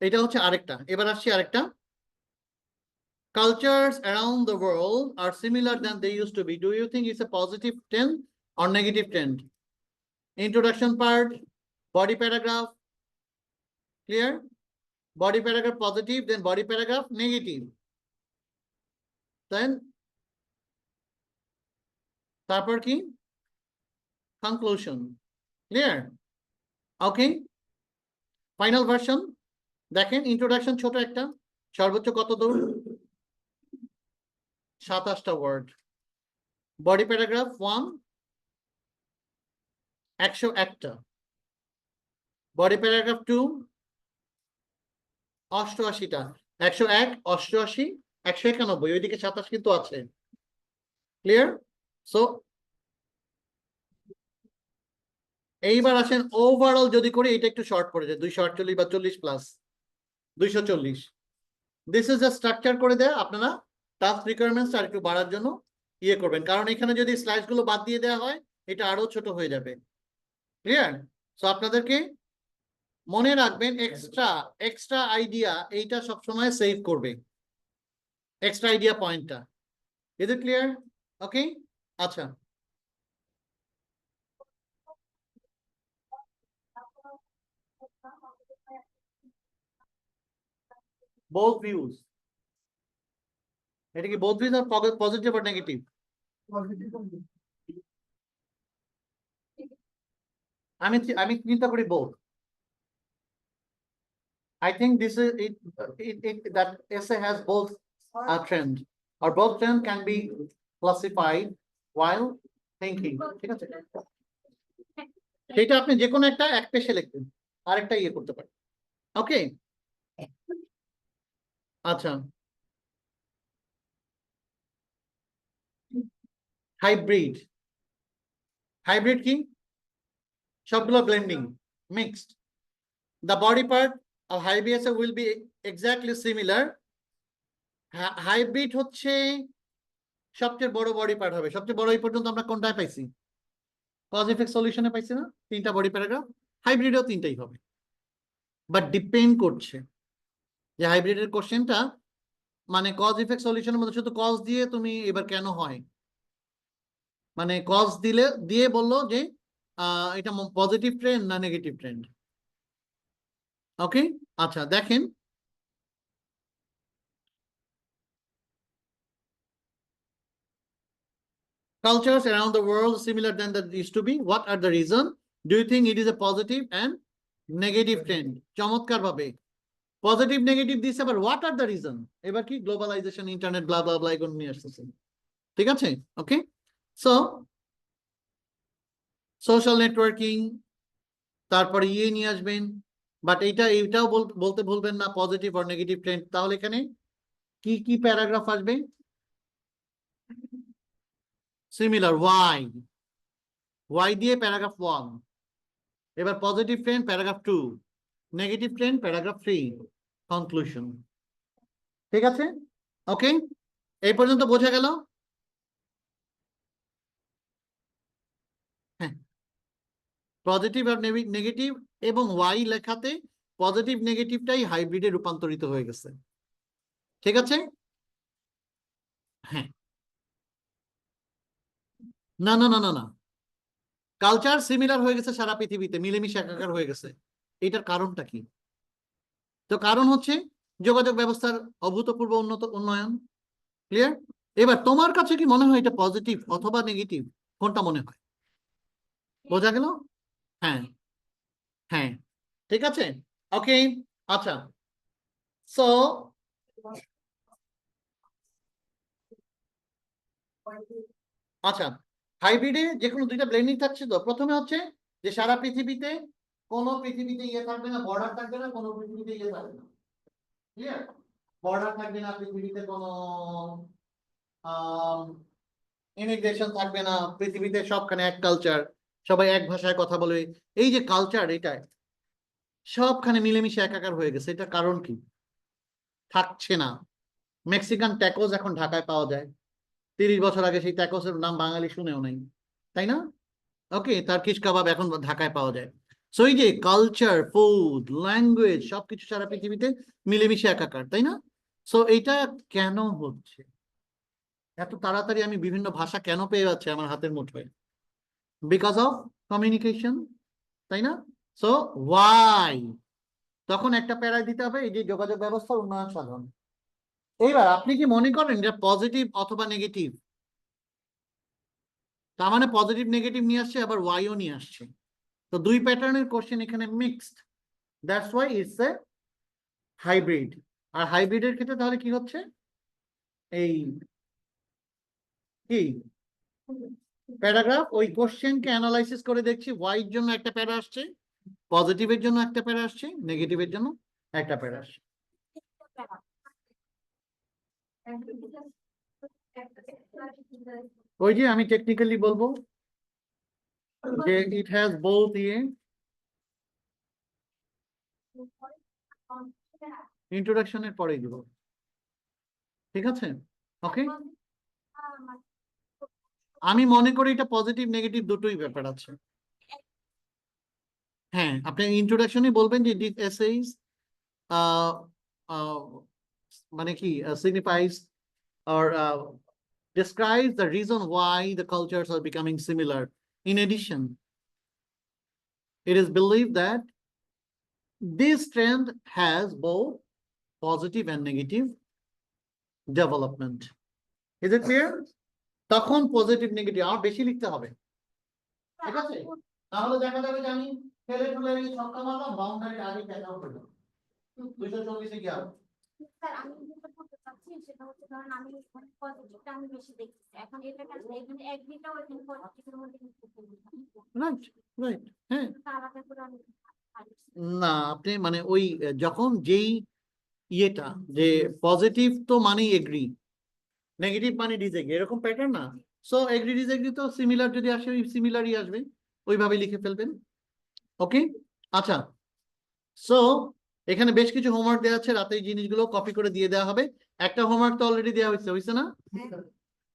Speaker 1: এটা হচ্ছে আরেকটা। এবার আসছি আরেকটা। Cultures around the world are similar than they used to be. Do you think it's a positive trend or negative trend? Introduction part, body paragraph, clear? Body paragraph positive, then body paragraph negative. Then তারপর কি? Conclusion. Clear? Okay. Final version. দেখেন introduction ছোট একটা, সর্বোচ্চ কত দূর? 27টা word. Body paragraph 1 101টা। Body paragraph 2 88টা। 101 88 191, ওইদিকে 27 কিন্তু আছে। ক্লিয়ার? সো এইবার আসেন ওভারঅল যদি করি, এটা একটু শর্ট পড়ে যায়, 248 বা 40 plus 240। This is a structure করে দেয়, আপনারা টাস্ক রিকোয়ারমেন্টস আর একটু বাড়ার জন্য ইয়ে করবেন, কারণ এখানে যদি স্লাইডস গুলো বাদ দিয়ে দেওয়া হয় এটা আরো ছোট হয়ে যাবে। ক্লিয়ার? সো আপনাদেরকে মনে রাখবেন এক্সট্রা আইডিয়া এইটা সবসময় সেভ করবে, এক্সট্রা আইডিয়া পয়েন্টটা। Is it clear? ওকে, আচ্ছা। both views, এটা কি both views are positive or negative? আমি চিন্তা করি both. I think this is it that essay has both a trend, or both trend can be classified while thinking. ঠিক আছে, সেটা আপনি যে কোনো একটা এক পেশে লিখবেন, আরেকটা ইয়ে করতে পারেন। ওকে, আচ্ছা। হাইব্রিড, হাইব্রিড কি? সবগুলো blending, mixed. The body part of hybrid will be exactly similar. Hybrid হচ্ছে সবচেয়ে বড় বডি পার্ট হবে। সবচেয়ে বড় এই পর্যন্ত আমরা কোনটায় পাইছি? কজ ইফেক্ট সলিউশনে পাইছি না, 3টা বডি প্যারাগ্রাফ। হাইব্রিডেও 3টাই হবে, বাট ডিপেন্ড করছে যে হাইব্রিডের কোশ্চেনটা মানে কজ ইফেক্ট সলিউশনের মধ্যে শুধু কজ দিয়ে তুমি এবার কেন হয়, মানে কজ দিয়ে বললো যে এটা পজিটিভ ট্রেন্ড না নেগেটিভ ট্রেন্ড। ওকে, আচ্ছা দেখেন, cultures around the world similar than that used to be. What are the reason? Do you think it is a positive and negative trend? চমৎকার ভাবে পজিটিভ নেগেটিভ দিছে, আবার what are the reason? এবার কি globalization, internet, ব্লা ব্লা ব্লা এগুলো নিয়ে আসতেছে। ঠিক আছে, ওকে। সো সোশ্যাল নেটওয়ার্কিং, তারপরে ইয়ে নিয়ে আসবেন, বাট এইটাও বলতে ভুলবেন না পজিটিভ আর নেগেটিভ ট্রেন্ড। তাহলে এখানে কি কি প্যারাগ্রাফ আসবে? সিমিলার, ওয়াই দিয়ে প্যারাগ্রাফ 1, এবার positive trend paragraph 2, negative trend paragraph 3, conclusion. ঠিক আছে, ওকে, এই পর্যন্ত বোঝা গেল? হ্যাঁ, পজিটিভ আর নেগেটিভ এবং ওয়াই লেখাতে পজিটিভ নেগেটিভটাই হাইব্রিডে রূপান্তরিত হয়ে গেছে। ঠিক আছে, হ্যাঁ, না না না না না, কালচার সিমিলার হয়ে গেছে সারা পৃথিবীতে, মিলেমিশে একাকার হয়ে গেছে। এটার কারণটা কি? তো কারণ হচ্ছে যোগাযোগ ব্যবস্থার অভূতপূর্ব উন্নয়ন। ক্লিয়ার? এবার তোমার কাছে কি মনে হয় এটা পজিটিভ অথবা নেগেটিভ, কোনটা মনে হয়? বোঝা গেল? হ্যাঁ, হ্যাঁ, ঠিক আছে, ওকে, আচ্ছা। সো আচ্ছা, হাইব্রিডে যে কোনো দুইটা ব্লেন্ডিং থাকছে। তো প্রথমে হচ্ছে যে সারা পৃথিবীতে কোনো পৃথিবীতে ইয়ে থাকবে না, বর্ডার থাকবে না, কোনো পৃথিবীতে ইয়ে থাকবে না। ক্লিয়ার? বর্ডার থাকবে না পৃথিবীতে, কোনো ইমিগ্রেশন থাকবে না পৃথিবীতে, সবখানে এক কালচার, সবাই এক ভাষায় কথা বলে। এই যে কালচার, এটা সবখানে মিলেমিশে একাকার হয়ে গেছে। এটা কারণ কি? থাকছে না। মেক্সিকান ট্যাকোস এখন ঢাকায় পাওয়া যায়, 30 বছর আগে সেই ট্যাকোসের নাম বাঙালি শুনেও নাই, তাই না? ওকে, টার্কিশ কাবাব এখন ঢাকায় পাওয়া যায়। সো এই যে কালচার, ফুড, ল্যাঙ্গুয়েজ সবকিছু সারা পৃথিবীতে মিলেমিশে একাকার, তাই না? সো এইটা কেন হচ্ছে? এত তাড়াতাড়ি আমি বিভিন্ন ভাষা কেন পেয়ে যাচ্ছি আমার হাতের মুঠোয়? বিকজ অফ কমিউনিকেশন, তাই না? সো ওয়াই, তখন একটা প্যারায় দিতে হবে এই যে যোগাযোগ ব্যবস্থার উন্নয়ন সাধন। এইবার আপনি কি মনে করেন যে পজিটিভ অথবা নেগেটিভ? তার মানে পজিটিভ নেগেটিভ নিয়ে আসছে, আবার ওয়াইও নিয়ে আসছে। তো দুই প্যাটার্নের কোশ্চেন এখানে mixed, that's why it's a hybrid. আর হাইব্রিডের ক্ষেত্রে তাহলে কি হচ্ছে? এই কি প্যারাগ্রাফ, ওই কোশ্চেনকে অ্যানালাইসিস করে দেখছি, ওয়াইয়ের জন্য একটা প্যারা আসছে, পজিটিভের জন্য একটা প্যারা আসছে, নেগেটিভের জন্য একটা প্যারা আসছে। ওই যে আমি টেকনিক্যালি বলবো যে ইট হ্যাজ বোথ ইয়ে, ইন্ট্রোডাকশনের পরেই দিব। ঠিক আছে, ওকে, আমি মনে করি এটা পজিটিভ নেগেটিভ দুটোই ব্যাপার আছে। হ্যাঁ, আপনি ইন্ট্রোডাকশনই বলবেন যে দিস এসেইস মানে কি signifies or describes the reason why the cultures are becoming similar. In addition, it is believed that this trend has both positive and negative development. Is it clear? তখন পজিটিভ নেগেটিভ আমার বেশি লিখতে হবে, ঠিক আছে? তাহলে দেখা যাবে যে আমি ফেলে ফেলে ছক্কা মারলাম, বাউন্ডারির আগে ক্যাচ আউট করলাম, 240 কি হবে?
Speaker 4: স্যার আমি যেটা বলতে চাচ্ছি সেটা হচ্ছে ধরেন আমি পজিটিভটা আমি বেশি দেখতেছি, এখন এটা এখানে এগ্রিটাও এখানে পজিটিভের মধ্যে
Speaker 1: রাইট রাইট, হ্যাঁ।
Speaker 4: আলাদা করে আমি
Speaker 1: না, আপনি মানে ওই যখন যেই ইয়েটা যে পজিটিভ তো মানেই এগ্রি, নেগেটিভ মানে ডিসএগ্রি, এরকম প্যাটার্ন না। সো এগ্রি ডিসএগ্রি তো সিমিলার যদি আসে ওই সিমিলারই আসবে, ওইভাবে লিখে ফেলবেন। ওকে, আচ্ছা। সো এখানে বেশ কিছু হোমওয়ার্ক দেওয়া আছে, রাতে এই জিনিসগুলো কপি করে দিয়ে দেওয়া হবে। একটা হোমওয়ার্ক তো অলরেডি দেওয়া হয়েছে না?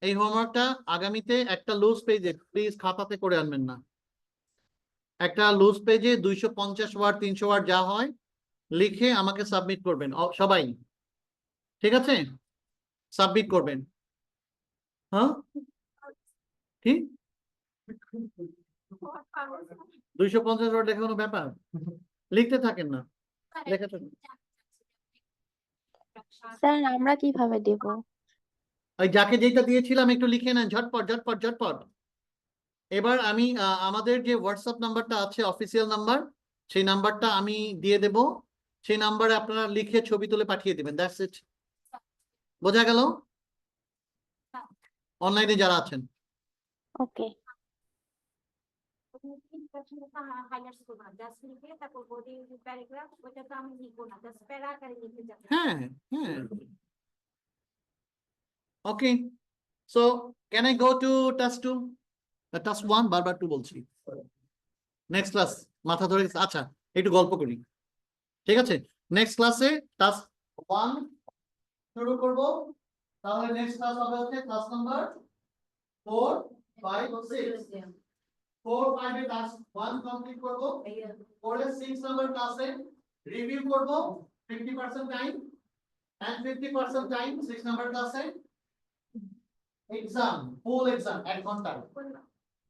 Speaker 1: এই হোমওয়ার্কটা আগামীতে একটা লুজ পেজে প্লিজ খাতাতে করে আনবেন না, একটা লুজ পেজে 250 ওয়ার্ড 300 ওয়ার্ড যা হয় লিখে আমাকে সাবমিট করবেন সবাই, ঠিক আছে? সাবমিট করবেন। হ্যাঁ, ঠিক, 250 ওয়ার্ড লেখা কোনো ব্যাপার? লিখতে থাকেন না, লেখা থাকেন।
Speaker 5: স্যার আমরা কিভাবে দেব?
Speaker 1: ওই যাকে যেটা দিয়েছিলাম একটু লিখে নেন, ঝটপট ঝটপট ঝটপট। এবার আমি আমাদের যে হোয়াটসঅ্যাপ নাম্বারটা আছে অফিসিয়াল নাম্বার, সেই নাম্বারটা আমি দিয়ে দেব, সেই নাম্বারে আপনারা লিখে ছবি তুলে পাঠিয়ে দিবেন। That's it. বোঝা গেল? অনলাইনে যারা আছেন
Speaker 5: ওকে।
Speaker 4: হাইলাইটস করব না, জাস্ট লিখে তারপর বডি প্যারাগ্রাফ ওটা তো আমি লিখব না, জাস্ট প্যারা আকারে লিখে যাব।
Speaker 1: হ্যাঁ হ্যাঁ। Okay, so can I go to task 2? Task 1 বারবার 2 বলছি। নেক্সট ক্লাস মাথা ধরে গেছে। আচ্ছা, একটু গল্প করি, ঠিক আছে? নেক্সট ক্লাসে টাস্ক 1 শুরু করব। তাহলে নেক্সট ক্লাস হবে হচ্ছে ক্লাস নাম্বার 4 5 6। 4 5 এ টাস্ক 1 কমপ্লিট করব, পরে 6 নাম্বার ক্লাসে রিভিউ করব 50% টাইম, and 50% টাইম 6 নাম্বার ক্লাসে এক্সাম, ফুল এক্সাম 1 ঘন্টা।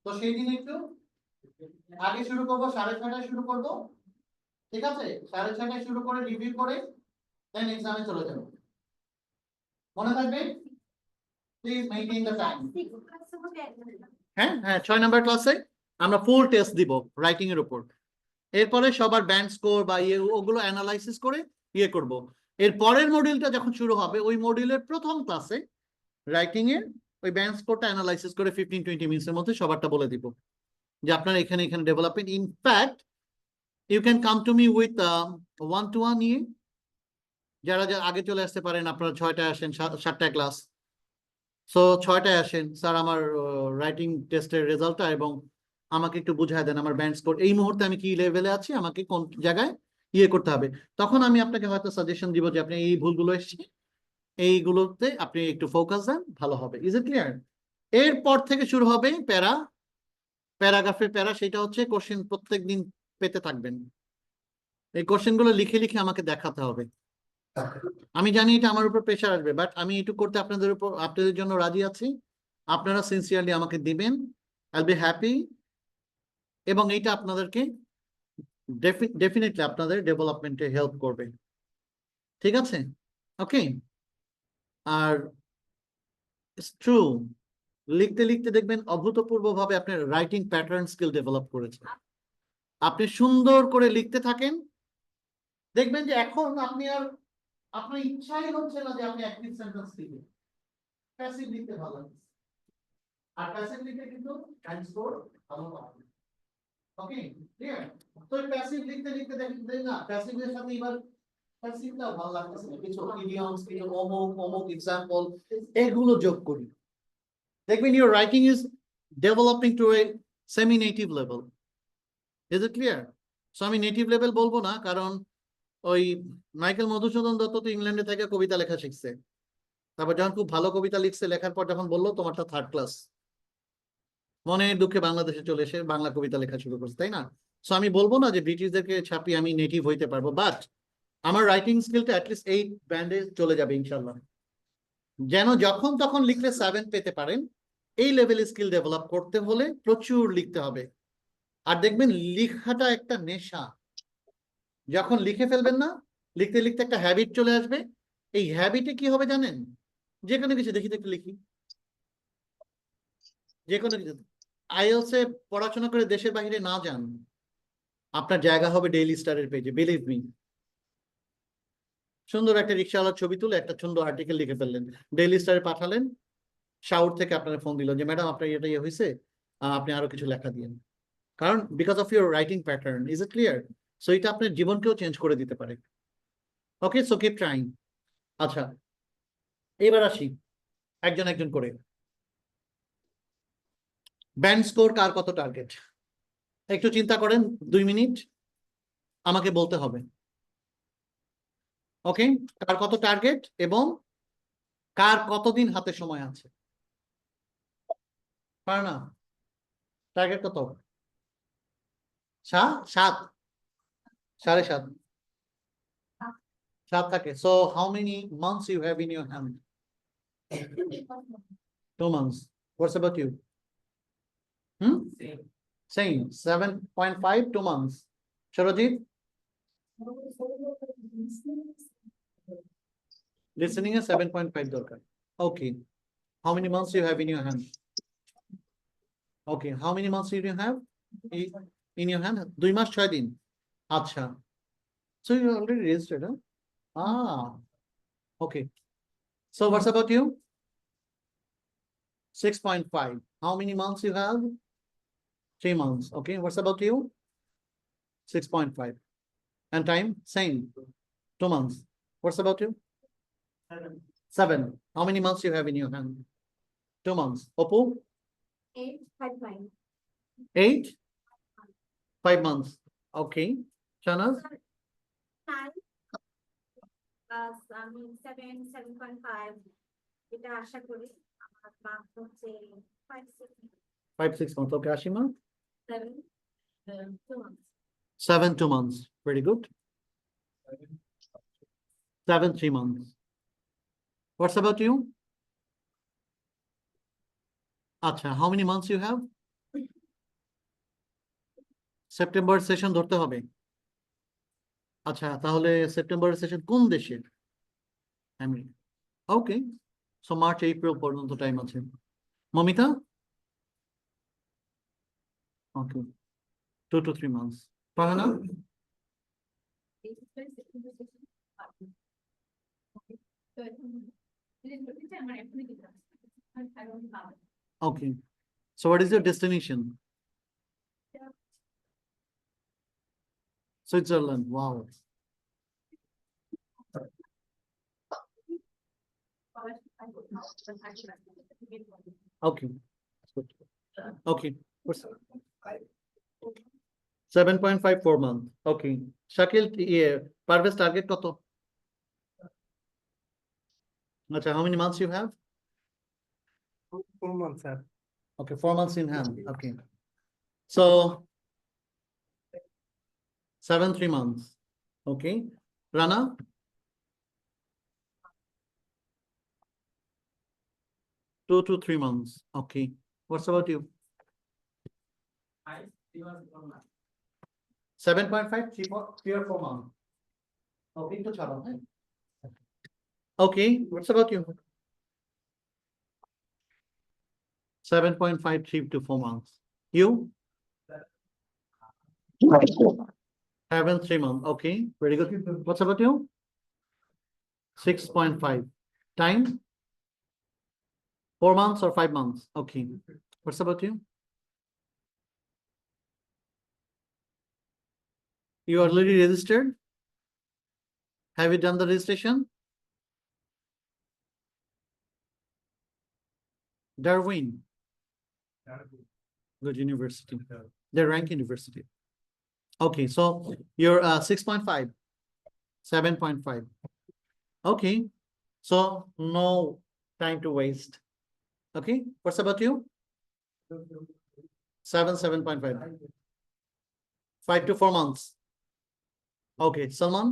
Speaker 1: তো সেই দিন একটু আগে শুরু করব, 6:30টায় শুরু করব, ঠিক আছে? 6:30টায় শুরু করে রিভিউ করে দেন এক্সামে চলে যাব। মনে থাকবে? Please maintain the time. হ্যাঁ হ্যাঁ, 6 নাম্বার ক্লাসে আমরা ফুল টেস্ট দিব রাইটিং এর উপর। এরপরে সবার ব্যান্ড স্কোর বা ওগুলো অ্যানালাইসিস করে করব। এর পরের মডিউলটা যখন শুরু হবে ওই মডিউলের প্রথম ক্লাসে রাইটিং এর ওই ব্যান্ড স্কোরটা অ্যানালাইসিস করে 15-20 মিনিটের মধ্যে সবারটা বলে দিব যে আপনারা এখানে development. In fact you can come to me with 1-to-1 নিয়ে, যারা আগে চলে আসতে পারেন, আপনারা 6টায় আসেন, 7টায় ক্লাস। সো 6টায় আসেন, স্যার আমার রাইটিং টেস্টের রেজাল্টটা এবং আমাকে একটু বুঝায় দেন আমার ব্যান্ড স্কোর এই মুহূর্তে আমি কি লেভেলে আছি, আমাকে কোন জায়গায় করতে হবে। তখন আমি আপনাকে হয়তো সাজেশন দিব যে আপনি এই ভুলগুলো এসছে, এইগুলোতে আপনি একটু ফোকাস দেন, ভালো হবে। Is it clear? এরপর থেকে শুরু হবে প্যারাগ্রাফের প্যারা, সেটা হচ্ছে কোশ্চেন প্রত্যেকদিন পেতে থাকবেন। এই কোশ্চেন গুলো লিখে লিখে আমাকে দেখাতে হবে। আমি জানি এটা আমার উপর প্রেশার আসবে, বাট আমি একটু করতে আপনাদের জন্য রাজি আছি। আপনারা সিনসিয়ারলি আমাকে দিবেন, আইল বি হ্যাপি। এবং এইটা আপনাদেরকে ডেফিনেটলি আপনাদের ডেভেলপমেন্টে হেল্প করবে, ঠিক আছে? ওকে। আর ট্রু, লিখতে লিখতে দেখবেন অভূতপূর্বভাবে আপনার রাইটিং প্যাটার্ন স্কিল ডেভেলপ করেছে। আপনি সুন্দর করে লিখতে থাকেন, দেখবেন যে এখন আপনি আর আপনার ইচ্ছাই হচ্ছে না যে আপনি অ্যাক্টিভ সেন্টেন্স লিখবেন, প্যাসিভ লিখতে ভালো লাগে। আর প্যাসিভ লিখতে কিন্তু টাইম স্কোর ভালো পাবেন। ওকে, ক্লিয়ার? তো প্যাসিভ লিখতে লিখতে দেখবেন না প্যাসিভের সাথে এবার প্যাসিভটা ভালো লাগতেছে না, কিছু ইডিয়মস, কিছু অমুক এক্সাম্পল এগুলো যোগ করি, দেখবেন your writing is developing to a semi native level. Is it clear? So আমি নেটিভ লেভেল বলবো না, কারণ ওই মাইকেল মধুসূদন দত্ত তো ইংল্যান্ডে থেকে কবিতা লেখা শিখছে, তারপর যখন খুব ভালো কবিতা লিখছে, লেখার পর যখন বললো তোমারটা 3rd ক্লাস, মনের দুঃখে বাংলাদেশে চলে এসে বাংলা কবিতা লেখা শুরু করছে, তাই না? সো আমি বলবো না যে ব্রিটিশদেরকে ছাপিয়ে আমি নেটিভ হইতে পারবো, বাট আমার রাইটিং স্কিলটা অ্যাটলিস্ট 8 ব্যান্ডে চলে যাবে ইনশাল্লাহ। যেন যখন তখন লিখলে 7 পেতে পারেন। এই লেভেলে স্কিল ডেভেলপ করতে হলে প্রচুর লিখতে হবে। আর দেখবেন লেখাটা একটা নেশা। যখন লিখে ফেলবেন না, লিখতে লিখতে একটা হ্যাবিট চলে আসবে। এই হ্যাবিটে কি হবে জানেন? যে কোনো কিছু দেখি একটু লিখি, যে কোনো কিছু। আইএলস এ পড়াশোনা করে দেশের বাইরে না যান, আপনার জায়গা হবে ডেইলি স্টারের পেজে, বিলিভ মি। সুন্দর একটা রিক্সাওয়ালার ছবি তুলে একটা সুন্দর আর্টিকেল লিখে ফেললেন, ডেইলি স্টারে পাঠালেন, সাউথ থেকে আপনারা ফোন দিল যে ম্যাডাম আপনার এটা ইয়ে হয়েছে, আপনি আরো কিছু লেখা দিয়েন। কারণ because of your writing pattern, is it clear? So এটা আপনার জীবনকেও চেঞ্জ করে দিতে পারে। ওকে, সো কিপ ট্রাইং। আচ্ছা, এবার আসি একজন একজন করে। ব্যান্ড স্কোর কার কত টার্গেট? একটু চিন্তা করেন 2 মিনিট, আমাকে বলতে হবে। ওকে, কার কত টার্গেট এবং কার কতদিন হাতে সময় আছে? পারে না? টার্গেট কত? 7 7.5 7 থাকে। So how many months you have in your hand? 2 months. What's about you? Same. 7.5, 2 months. Sharojit? Listening is 7.5 দরকার। Okay. How many months you have in your hand? Okay. How many months do you have in your hand? 2 মাস 6 দিন। আচ্ছা। So you already registered, huh? Okay. So what's about you? 6.5. How many months you have? 3 months. Okay. What's about you? 6.5. And time? Same. 2 months. What's about you? 7. How many months you have in your hand? 2 months. Oppo?
Speaker 4: 8, 5, 9.
Speaker 1: 8? 5 months. Okay. Shanaz?
Speaker 4: 9 plus 7, 7.5. এটা আশা করি আমার mark হচ্ছে 5, 6,
Speaker 1: 5, 6 months. Okay. Ashima?
Speaker 4: 7, 2 months.
Speaker 1: 7, 2 months. Very good. 7, 3 months. What's about you? Acha, how many months you have? September session ধরতে হবে। আচ্ছা, তাহলে সেপ্টেম্বরের session কোন দেশের? আমেরিকা। ওকে, সো মার্চ এপ্রিল পর্যন্ত টাইম আছে। মমিতা? ওকে, 2 to 3 months. Farhana? Okay. So what is your destination? Switzerland. Wow. Okay. Good. Okay. What's 7.5 4 month. Okay. Shakil, Parvez target কত? আচ্ছা, how many months you have?
Speaker 3: 4 months, sir.
Speaker 1: Okay, 4 months in hand. Okay. So 7, 3 months. Okay. Rana? 2 to 3 months. Okay. What's about you? 7.5, 3 or 4 months. Okay, to chalo. Okay, what's about you? 7.5, 3 to 4 months. You? 7, 3 months. Okay, very good. What's about you? 6.5. Time? 4 months or 5 months? Okay. What's about you? You are already registered? Have you done the registration? Darwin. Good university. The rank university. Okay, so you're 6.5, 7.5. Okay, so no time to waste. Okay, what's about you? 7.5. 5 to 4 months. Okay, Salman,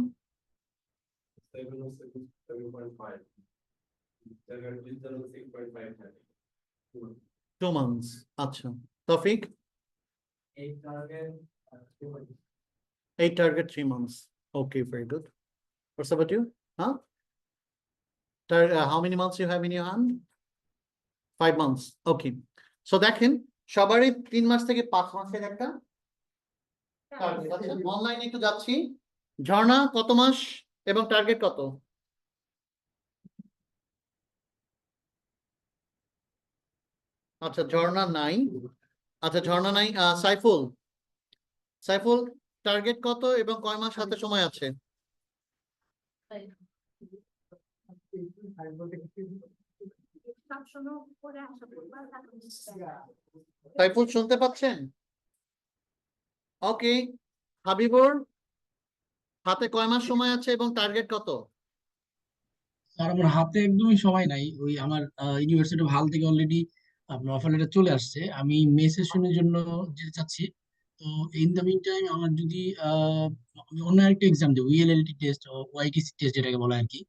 Speaker 3: 7.5. 6.5.
Speaker 1: 2 months. Acha. Tawfiq,
Speaker 3: 8 target.
Speaker 1: 8 target, 3 months. Okay, very good. What's about you? Huh? How many months you have in your hand? 5 months. Okay. So দেখেন সবারই 3 মাস থেকে 5 মাসের একটা target আছে। অনলাইনে একটু যাচ্ছি। ঝর্ণা কত মাস এবং টার্গেট কত? আচ্ছা, ঝর্ণা নাই। আচ্ছা, ঝর্ণা নাই। সাইফুল, সাইফুল টার্গেট কত এবং কয় মাস হাতে সময় আছে? সাইফুল শুনতে পাচ্ছেন? ওকে, হাবিবুর হাতে কয় মাস সময় আছে এবং টার্গেট কত?
Speaker 2: আর আমার হাতে একদমই সময় নাই। ওই আমার ইউনিভার্সিটি হাল থেকে অলরেডি আপনার অফার লেটার চলে আসছে, আমি মে সেশনের জন্য যেতে চাচ্ছি। তো ইন দ্য মিন টাইম আমার যদি আমি অন্য একটা এক্সাম দেবো, ইএলএলটি টেস্ট, ওয়াইটিসি টেস্ট যেটাকে বলা আর কি,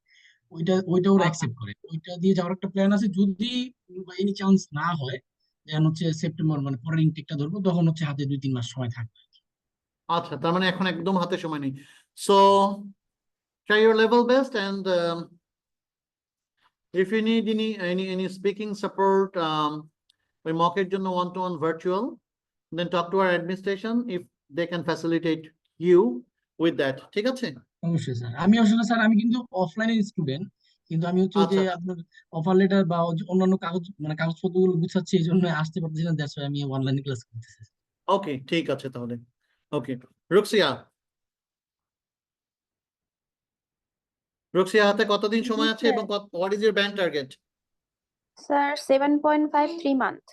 Speaker 2: ওইটা ওরা অ্যাকসেপ্ট করে, ওইটা দিয়ে যাওয়ার একটা প্ল্যান আছে। যদি এনি চান্স না হয়, দেন হচ্ছে সেপ্টেম্বর মানে পরের ইনটেকটা ধরবো, তখন হচ্ছে হাতে 2-3 মাস সময় থাকবে।
Speaker 1: আচ্ছা, তার মানে এখন একদম হাতে সময় নেই। So try your level best, and if you need any speaking support, ওই মকের জন্য 1-to-1 virtual, then talk to our administration if they can facilitate you with that. ঠিক আছে?
Speaker 2: অবশ্যই স্যার, আমি আসলে স্যার আমি কিন্তু অফলাইনের স্টুডেন্ট, কিন্তু আমি হচ্ছে ওই যে
Speaker 1: আচ্ছা,
Speaker 2: আপনার অফার লেটার বা ওই যে অন্যান্য কাগজ মানে কাগজপত্রগুলো গুছাচ্ছি, এই জন্য আসতে পারতেছি না, দ্যাটস আমি অনলাইনে ক্লাস করতেছি।
Speaker 1: ওকে, ঠিক আছে তাহলে। ওকে, রুকসিয়া, রুকসিয়া হাতে কতদিন
Speaker 8: জি
Speaker 1: সময় আছে
Speaker 8: স্যার।
Speaker 1: এবং what is your band target?
Speaker 8: Sir 7.5 3 month.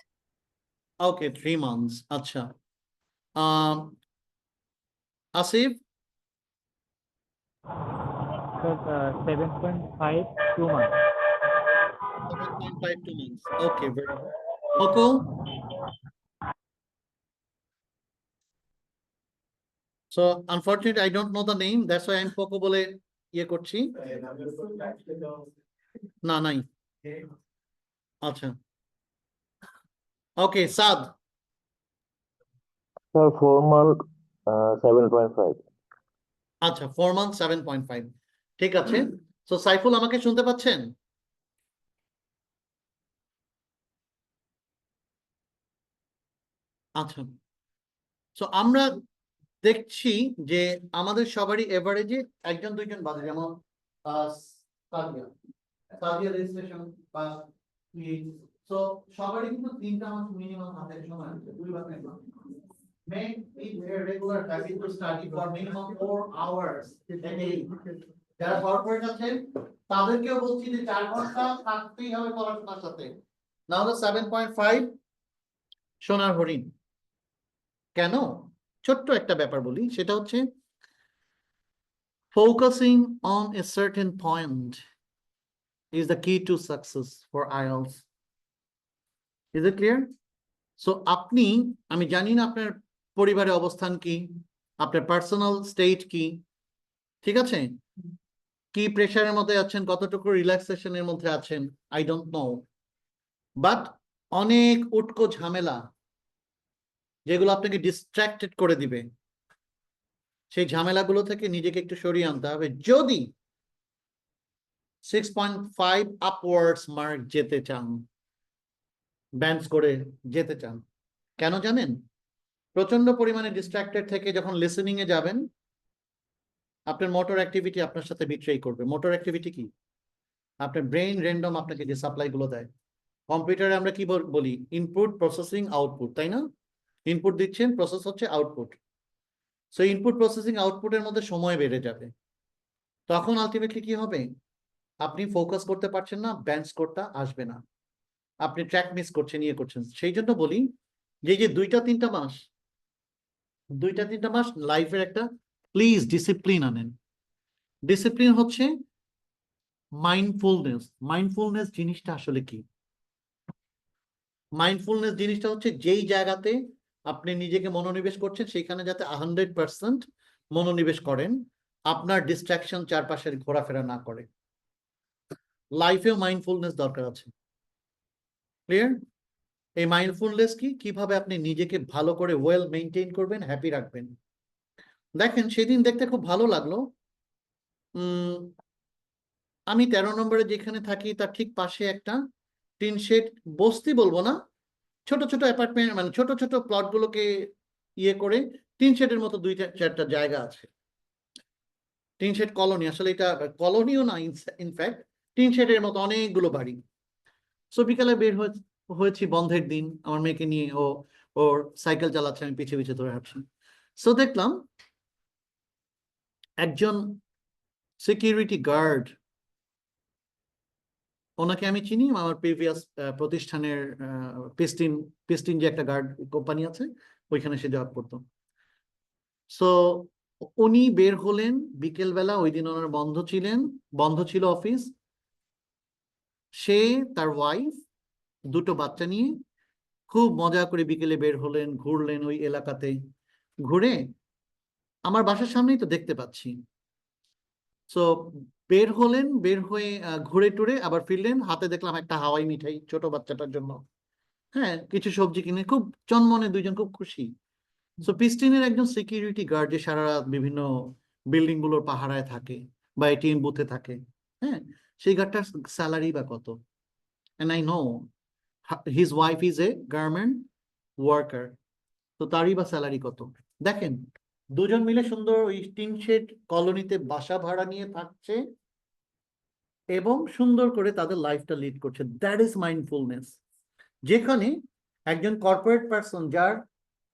Speaker 1: Okay, 3 months. আচ্ছা, um, Asif,
Speaker 3: 7.5 2 months.
Speaker 1: 7.5 2 months. Okay, very good. Mokul, so unfortunately I don't know the name, that's why I'm Poco বলে ইয়ে করছি। না নাই। আচ্ছা, okay, সাদ,
Speaker 6: Sir, 4 month, 7.5.
Speaker 1: আচ্ছা 4 months 7.5, ঠিক আছে। So সাইফুল আমাকে শুনতে পাচ্ছেন? আচ্ছা, so আমরা দেখছি যে আমাদের সবারই এভারেজে 1-2 বাদে, যেমন সাদিয়া, সাদিয়া রেজিস্ট্রেশন বা সো সবারই কিন্তু 3টা মাস মিনিমাম হাতে সময় আছে, 2 বা 3 মাস। Make it a regular habit to study for minimum 4 hours a day. যারা কর্পোরেট আছেন তাদেরকেও বলছি যে 4 ঘন্টা থাকতেই হবে পড়াশোনার সাথে, না হলে 7.5 সোনার হরিণ। কেন? ছোট্ট একটা ব্যাপার বলি, সেটা হচ্ছে focusing on a certain point is the key to success for IELTS. Is it clear? So আপনি, আমি জানি না আপনার পরিবারের অবস্থান কি, আপনার পার্সোনাল স্টেট কি, ঠিক আছে, কি প্রেশারের মধ্যে আছেন, কতটুকু রিল্যাক্সেশনের মধ্যে আছেন, আই ডোন্ট নো, বাট অনেক উটকো ঝামেলা যেগুলো আপনাকে ডিস্ট্রাক্টেড করে দিবে, সেই ঝামেলাগুলো থেকে নিজেকে একটু সরিয়ে আনতে হবে যদি 6.5 আপওয়ার্ডস মার্ক যেতে চান, ব্যান্স করে যেতে চান। কেন জানেন? প্রচন্ড পরিমাণে ডিস্ট্রাক্টেড থেকে যখন লিসেনিং এ যাবেন, আপনার মোটর অ্যাক্টিভিটি আপনার সাথে বিট্রেই করবে। মোটর অ্যাক্টিভিটি কি? আপনার ব্রেইন র্যান্ডম আপনাকে যে সাপ্লাই গুলো দেয়। কম্পিউটারে আমরা কি বলি? ইনপুট, প্রসেসিং, আউটপুট, তাই না? ইনপুট দিচ্ছেন, প্রসেস হচ্ছে আউটপুট। সো ইনপুট, প্রসেসিং, আউটপুটের মধ্যে সময় বেড়ে যাবে। তখন আলটিমেটলি কি হবে? আপনি ফোকাস করতে পারছেন না, ব্যান্ড স্কোরটা আসবে না, আপনি ট্র্যাক মিস করছেন, ইয়ে করছেন। সেই জন্য বলি যে 2-3 মাস লাইফের একটা প্লিজ ডিসিপ্লিন আনেন। ডিসিপ্লিন হচ্ছে মাইন্ডফুলনেস। মাইন্ডফুলনেস জিনিসটা আসলে কি? মাইন্ডফুলনেস জিনিসটা হচ্ছে যেই জায়গাতে আপনি নিজেকে মনোনিবেশ করছেন সেখানে যাতে 100% মনোনিবেশ করেন, আপনার ডিস্ট্রাকশন চারপাশের ঘোরাফেরা না করে। লাইফেও মাইন্ডফুলনেস দরকার আছে। ক্লিয়ার? এই মাইন্ডফুলনেস কিভাবে আপনি নিজেকে ভালো করে ওয়েল মেইনটেইন করবেন, হ্যাপি রাখবেন। দেখেন সেদিন দেখতে খুব ভালো লাগলো, আমি 13 নম্বরে যেখানে থাকি তার ঠিক পাশে একটা টিন শেড, বস্তি বলবো না, ছোট ছোট অ্যাপার্টমেন্ট, মানে ছোট ছোট প্লট গুলোকে ইয়ে করে টিন শেডের মতো 2-4টা জায়গা আছে। টিন শেড কলোনি, আসলে এটা কলোনিও না, ইনফ্যাক্ট টিন শেডের মতো অনেকগুলো বাড়ি। সো বিকালে বের হয়েছি বন্ধের দিন, আমার মেয়েকে নিয়ে, ওর সাইকেল চালাচ্ছে, আমি পিছে পিছে ধরে হাঁটছি। সো দেখলাম একজন সিকিউরিটি গার্ড, ওনাকে আমি চিনি, আমার প্রিভিয়াস প্রতিষ্ঠানের পিস্টিন যে একটা গার্ড কোম্পানি আছে ওইখানে সে জব করতো। সো উনি বের হলেন বিকেলবেলা, ওই দিন ওনার বন্ধ ছিল অফিস। সে, তার ওয়াইফ, দুটো বাচ্চা নিয়ে খুব মজা করে বিকেলে বের হলেন, ঘুরলেন ওই এলাকাতে। ঘুরে আমার বাসার সামনেই তো দেখতে পাচ্ছি। সো বের হলেন, বের হয়ে ঘুরে টুরে আবার ফিরলেন, হাতে দেখলাম একটা হাওয়াই মিঠাই ছোট বাচ্চাটার জন্য, হ্যাঁ কিছু সবজি কিনে, খুব চনমনে দুইজন খুব খুশি। সো পিস্টিনের একজন সিকিউরিটি গার্ড যে সারা রাত বিভিন্ন বিল্ডিং গুলোর পাহারায় থাকে বা এটিএম বুথে থাকে, হ্যাঁ সেই গার্ডটার স্যালারি বা কত? And I know his wife is a garment worker, তো তারই বা স্যালারি কত? দেখেন দুজন মিলে সুন্দর ওই টিন শেড কলোনিতে বাসা ভাড়া নিয়ে থাকছে এবং সুন্দর করে তাদের লাইফটা লিড করছে। That is mindfulness. যেখানে একজন কর্পোরেট পারসন,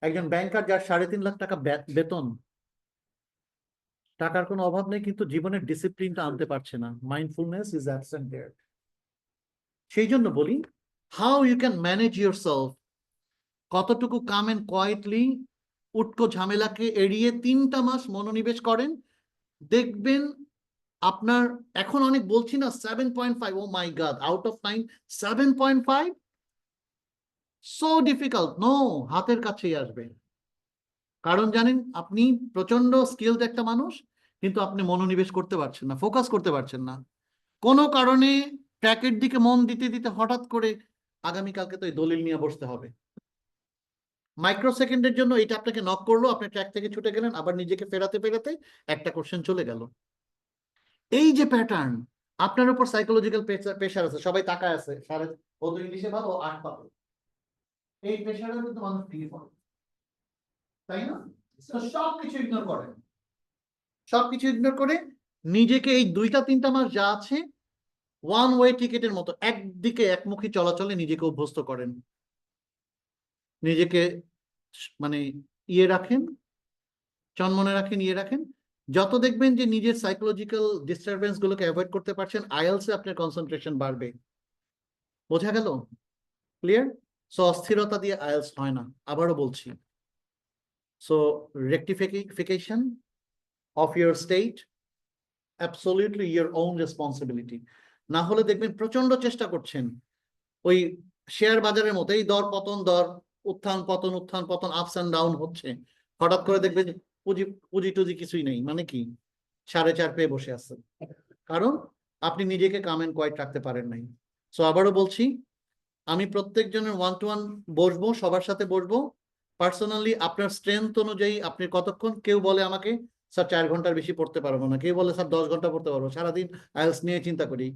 Speaker 1: একজন ব্যাংকার যার 3.5 লাখ টাকা বেতন, টাকার কোনো অভাব নেই, কিন্তু জীবনের ডিসিপ্লিনটা আনতে পারছে না, মাইন্ডফুলনেস ইজ অ্যাবসেন্ট দেয়ার। সেই জন্য বলি, how you can manage your self, কতটুকু কাম এন্ড কোয়াইটলি উটকো ঝামেলাকে এড়িয়ে 3টা মাস মনোনিবেশ করেন, দেখবেন আপনার, এখন অনেক বলছি না 7.5, oh my god, out of 9 7.5, so difficult. No, হাতের কাছেই আসবে। কারণ জানেন আপনি প্রচন্ড স্কিলড একটা মানুষ, কিন্তু আপনি মনোনিবেশ করতে পারছেন না, ফোকাস করতে পারছেন না, কোনো কারণে ট্র্যাকের দিকে মন দিতে দিতে হঠাৎ করে আগামীকালকে তো এই দলিল নিয়ে বসতে হবে, মাইক্রো সেকেন্ডের জন্য এটা আপনাকে নক করলো, আপনি ট্র্যাক থেকে ছুটে গেলেন, আবার নিজেকে ফেরাতে ফেরাতে একটা কোশ্চেন চলে গেল। এই যে প্যাটার্ন, আপনার উপর সাইকোলজিক্যাল প্রেশার আছে, সবাই তাকায় আছে, ও তো ইংলিশে ভালো, 8 পাবে, এই প্রেশারে কিন্তু মানুষ ফিরে পড়ে, তাই না? সবকিছু ইগনোর করেন, সবকিছু ইগনোর করে নিজেকে এই 2-3টা মাস যা আছে ওয়ান ওয়ে টিকেটের মতো একদিকে একমুখী চলাচলে নিজেকে অভ্যস্ত করেন, নিজেকে মানে ইয়ে রাখেন, চনমনে রাখেন, ইয়ে রাখেন। যত দেখবেন যে নিজের সাইকোলজিক্যাল ডিস্টারবেন্স গুলোকে অ্যাভয়েড করতে পারছেন, আইএলস এ আপনার কনসেন্ট্রেশন বাড়বে। বোঝা গেল? ক্লিয়ার? সো অস্থিরতা দিয়ে আইএলস হয় না, আবারও বলছি। So rectification of your state absolutely your own responsibility. না হলে দেখবেন প্রচন্ড চেষ্টা করছেন, ওই শেয়ার বাজারের মতো এই দর পতন, উত্থান পতন, আপস এন্ড ডাউন হচ্ছে, হঠাৎ করে দেখবেন পুঁজি টুজি কিছুই নেই, মানে কি 4.5 পেয়ে বসে আছে, কারণ আপনি নিজেকে কাম এন্ড কোয়াইট রাখতে পারেন নাই। সো আবারও বলছি, আমি প্রত্যেকজনের 1-to-1 বসবো, সবার সাথে বসবো পার্সোনালি, আপনার স্ট্রেংথ অনুযায়ী আপনি কতক্ষণ, কেউ বলে আমাকে স্যার 4 ঘন্টার বেশি পড়তে পারবো না, কেউ বলে স্যার 10 ঘন্টা পড়তে পারবো, সারাদিন আইএলস নিয়ে চিন্তা করি,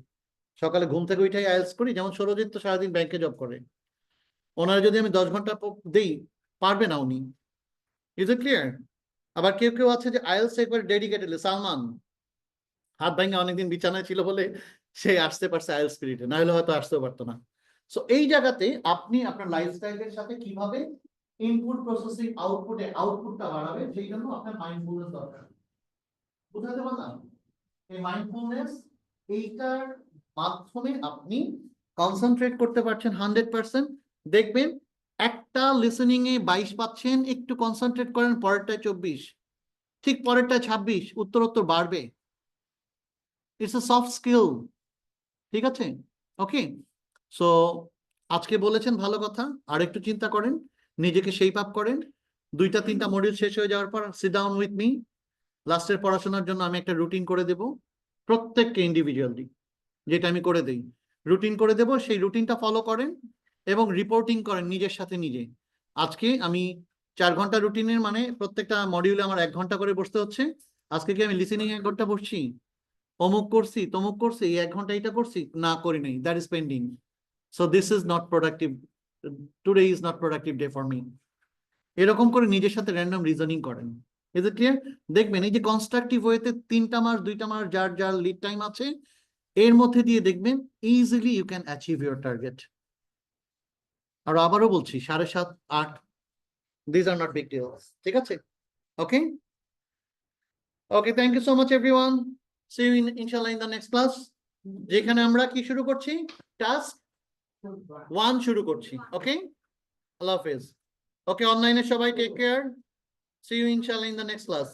Speaker 1: সকালে ঘুম থেকে উঠাই আইএলস করি। যেমন সৌরজিৎ তো সারাদিন ব্যাংকে জব করে, ওনার যদি আমি 10 ঘন্টা দেই, পারবে না উনি। Is it clear? আবার কেউ কেউ আছে যে আইএলস একবার ডেডিকেটেডলি, সালমান হাত ভাঙা অনেকদিন বিছানায় ছিল বলে সে আসতে পারছে আইএলস স্পিরিটে, না হলে হয়তো আসতেও পারতো না। সো এই জায়গাতে আপনি আপনার লাইফস্টাইলের সাথে কিভাবে ইনপুট প্রসেসিং আউটপুটটা বাড়াবে, সেই জন্য আপনার মাইন্ডফুলনেস দরকার। বুঝাতে পারলাম? এই মাইন্ডফুলনেস, এইটার মাধ্যমে আপনি কনসেন্ট্রেট করতে পারছেন 100%। দেখবেন একটা লিসেনিং এ 22 পাচ্ছেন, একটু কনসেন্ট্রেট করেন, পরেরটায় 24, ঠিক পরেরটায় 26, উত্তরোত্তর বাড়বে। ইটস এ সফট স্কিল, ঠিক আছে? ওকে, সো আজকে বলেছেন ভালো কথা, আর একটু চিন্তা করেন নিজেকে শেপ আপ করেন, 2-3টা মডিউল শেষ হয়ে যাওয়ার পর সিট ডাউন উইথ মি, লাস্টের পড়াশোনার জন্য আমি একটা রুটিন করে দেব প্রত্যেককে ইন্ডিভিজুয়ালি, যেটা আমি করে দেই, রুটিন করে দেব, সেই রুটিনটা ফলো করেন এবং রিপোর্টিং করেন নিজের সাথে নিজে। আজকে আমি 4 ঘন্টা রুটিনের মানে প্রত্যেকটা মডিউলে আমার 1 ঘন্টা করে বসতে হচ্ছে। আজকে কি আমি লিসেনিং 1 ঘন্টা বসছি, অমুক করছি তমুক করছি, এই 1 ঘন্টা এটা করছি, না করি নাই, that is pending. So this is not productive, today is not productive day for me. এরকম করে নিজের সাথে র্যান্ডম রিজনিং করেন। Is it clear? দেখবেন এই যে কনস্ট্রাকটিভ ওয়েতে 3টা মাস 2টা মাস যার যার লিড টাইম আছে, এর মধ্যে দিয়ে দেখবেন easily you can achieve your target. আর আবারও বলছি 7.5 8 this are not big deals, ঠিক আছে? Okay okay, thank you so much everyone, see you ইনশাআল্লাহ ইন দ্য নেক্সট ক্লাস, যেখানে আমরা কি শুরু করছি, টাস্ক 1 শুরু করছি। ওকে, আল্লাহ হাফেজ। ওকে, অনলাইনে সবাই টেক কেয়ার, সি ইউ ইনশাআল্লাহ ইন দ্য নেক্সট ক্লাস।